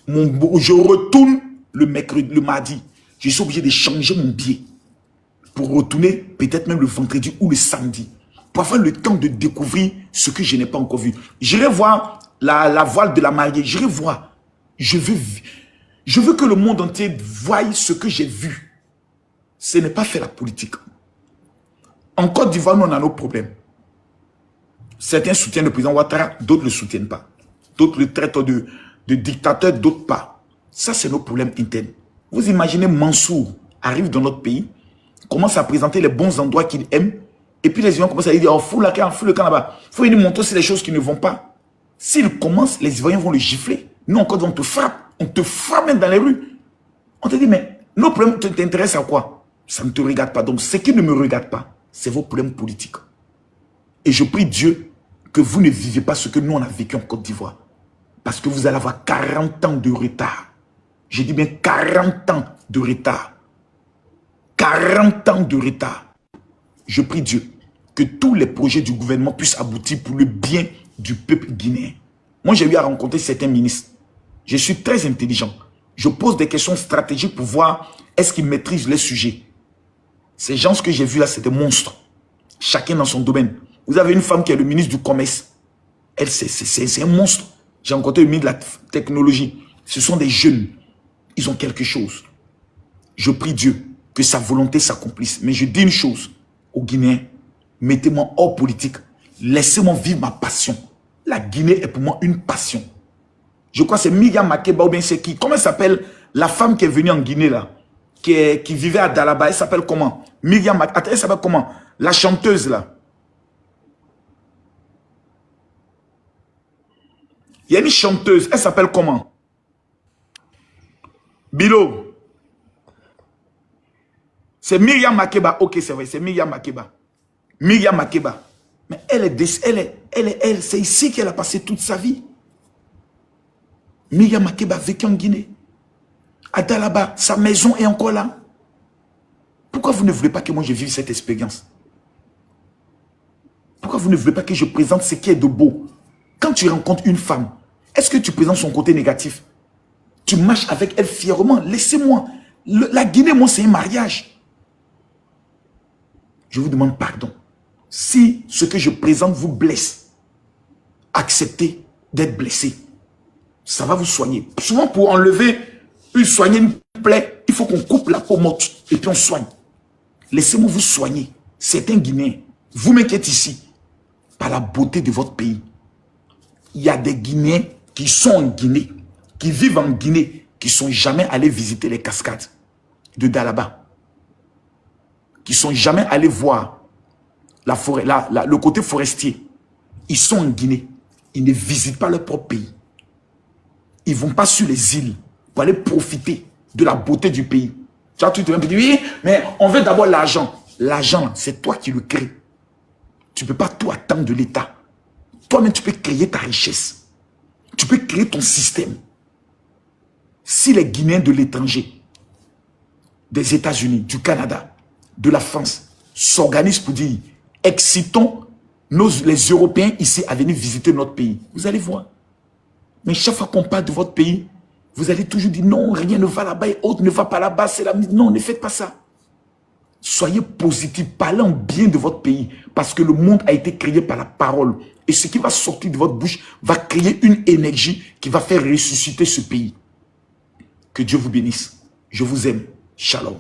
Je retourne le mardi. Je suis obligé de changer mon billet pour retourner peut-être même le vendredi ou le samedi. Pour avoir le temps de découvrir ce que je n'ai pas encore vu. J'irai voir la voile de la mariée. J'irai voir. Je veux que le monde entier voie ce que j'ai vu. Ce n'est pas faire la politique. En Côte d'Ivoire, nous, on a nos problèmes. Certains soutiennent le président Ouattara, d'autres ne le soutiennent pas. D'autres le traitent de dictateur, d'autres pas. Ça, c'est nos problèmes internes. Vous imaginez Mansour arrive dans notre pays, commence à présenter les bons endroits qu'il aime, et puis les Ivoiriens commencent à dire, oh, fous le camp là-bas. Il faut lui montrer aussi les choses qui ne vont pas. S'il commence, les Ivoiriens vont le gifler. Nous, encore, on te frappe. On te frappe même dans les rues. On te dit, mais nos problèmes t'intéressent à quoi? Ça ne te regarde pas. Donc, ce qui ne me regarde pas, c'est vos problèmes politiques. Et je prie Dieu que vous ne vivez pas ce que nous, on a vécu en Côte d'Ivoire. Parce que vous allez avoir 40 ans de retard. Je dis bien 40 ans de retard. 40 ans de retard. Je prie Dieu que tous les projets du gouvernement puissent aboutir pour le bien du peuple guinéen. Moi, j'ai eu à rencontrer certains ministres. Je suis très intelligent. Je pose des questions stratégiques pour voir est-ce qu'ils maîtrisent les sujets. Ces gens que j'ai vus là, c'est des monstres. Chacun dans son domaine. Vous avez une femme qui est le ministre du Commerce. Elle, c'est un monstre. J'ai rencontré le ministre de la Technologie. Ce sont des jeunes. Ils ont quelque chose. Je prie Dieu que sa volonté s'accomplisse. Mais je dis une chose aux Guinéens, mettez-moi hors politique, laissez-moi vivre ma passion. La Guinée est pour moi une passion. Je crois que c'est Myriam Makeba ou bien c'est qui? Comment elle s'appelle la femme qui est venue en Guinée là? Qui vivait à Dalaba, elle s'appelle comment? Myriam Makeba, elle s'appelle comment? La chanteuse là. Il y a une chanteuse, elle s'appelle comment? Bilo. C'est Myriam Makeba. Ok, c'est vrai, c'est Myriam Makeba. Myriam Makeba. Mais c'est ici qu'elle a passé toute sa vie. Myriam Makeba a vécu en Guinée. À Dalaba, sa maison est encore là. Pourquoi vous ne voulez pas que moi je vive cette expérience? Pourquoi vous ne voulez pas que je présente ce qui est de beau? Quand tu rencontres une femme, est-ce que tu présentes son côté négatif? Tu marches avec elle fièrement. Laissez-moi. La Guinée, moi, c'est un mariage. Je vous demande pardon. Si ce que je présente vous blesse, acceptez d'être blessé. Ça va vous soigner. Souvent, pour enlever, soigner une plaie, il faut qu'on coupe la peau morte et puis on soigne. Laissez-moi vous soigner. Certains Guinéens, vous-même qui êtes ici, par la beauté de votre pays. Il y a des Guinéens qui sont en Guinée, qui vivent en Guinée, qui ne sont jamais allés visiter les cascades de Dalaba. Qui ne sont jamais allés voir la forêt, le côté forestier. Ils sont en Guinée. Ils ne visitent pas leur propre pays. Ils ne vont pas sur les îles pour aller profiter de la beauté du pays. Tu vois, tu te dis, oui, mais on veut d'abord l'argent. L'argent, c'est toi qui le crées. Tu ne peux pas tout attendre de l'État. Toi-même, tu peux créer ta richesse. Tu peux créer ton système. Si les Guinéens de l'étranger, des États-Unis, du Canada, de la France, s'organisent pour dire, excitons les Européens ici à venir visiter notre pays, vous allez voir. Mais chaque fois qu'on parle de votre pays, vous allez toujours dire non, rien ne va là-bas et autre ne va pas là-bas, c'est la mise. Non, ne faites pas ça. Soyez positifs, parlez en bien de votre pays, parce que le monde a été créé par la parole. Et ce qui va sortir de votre bouche va créer une énergie qui va faire ressusciter ce pays. Que Dieu vous bénisse. Je vous aime. Shalom.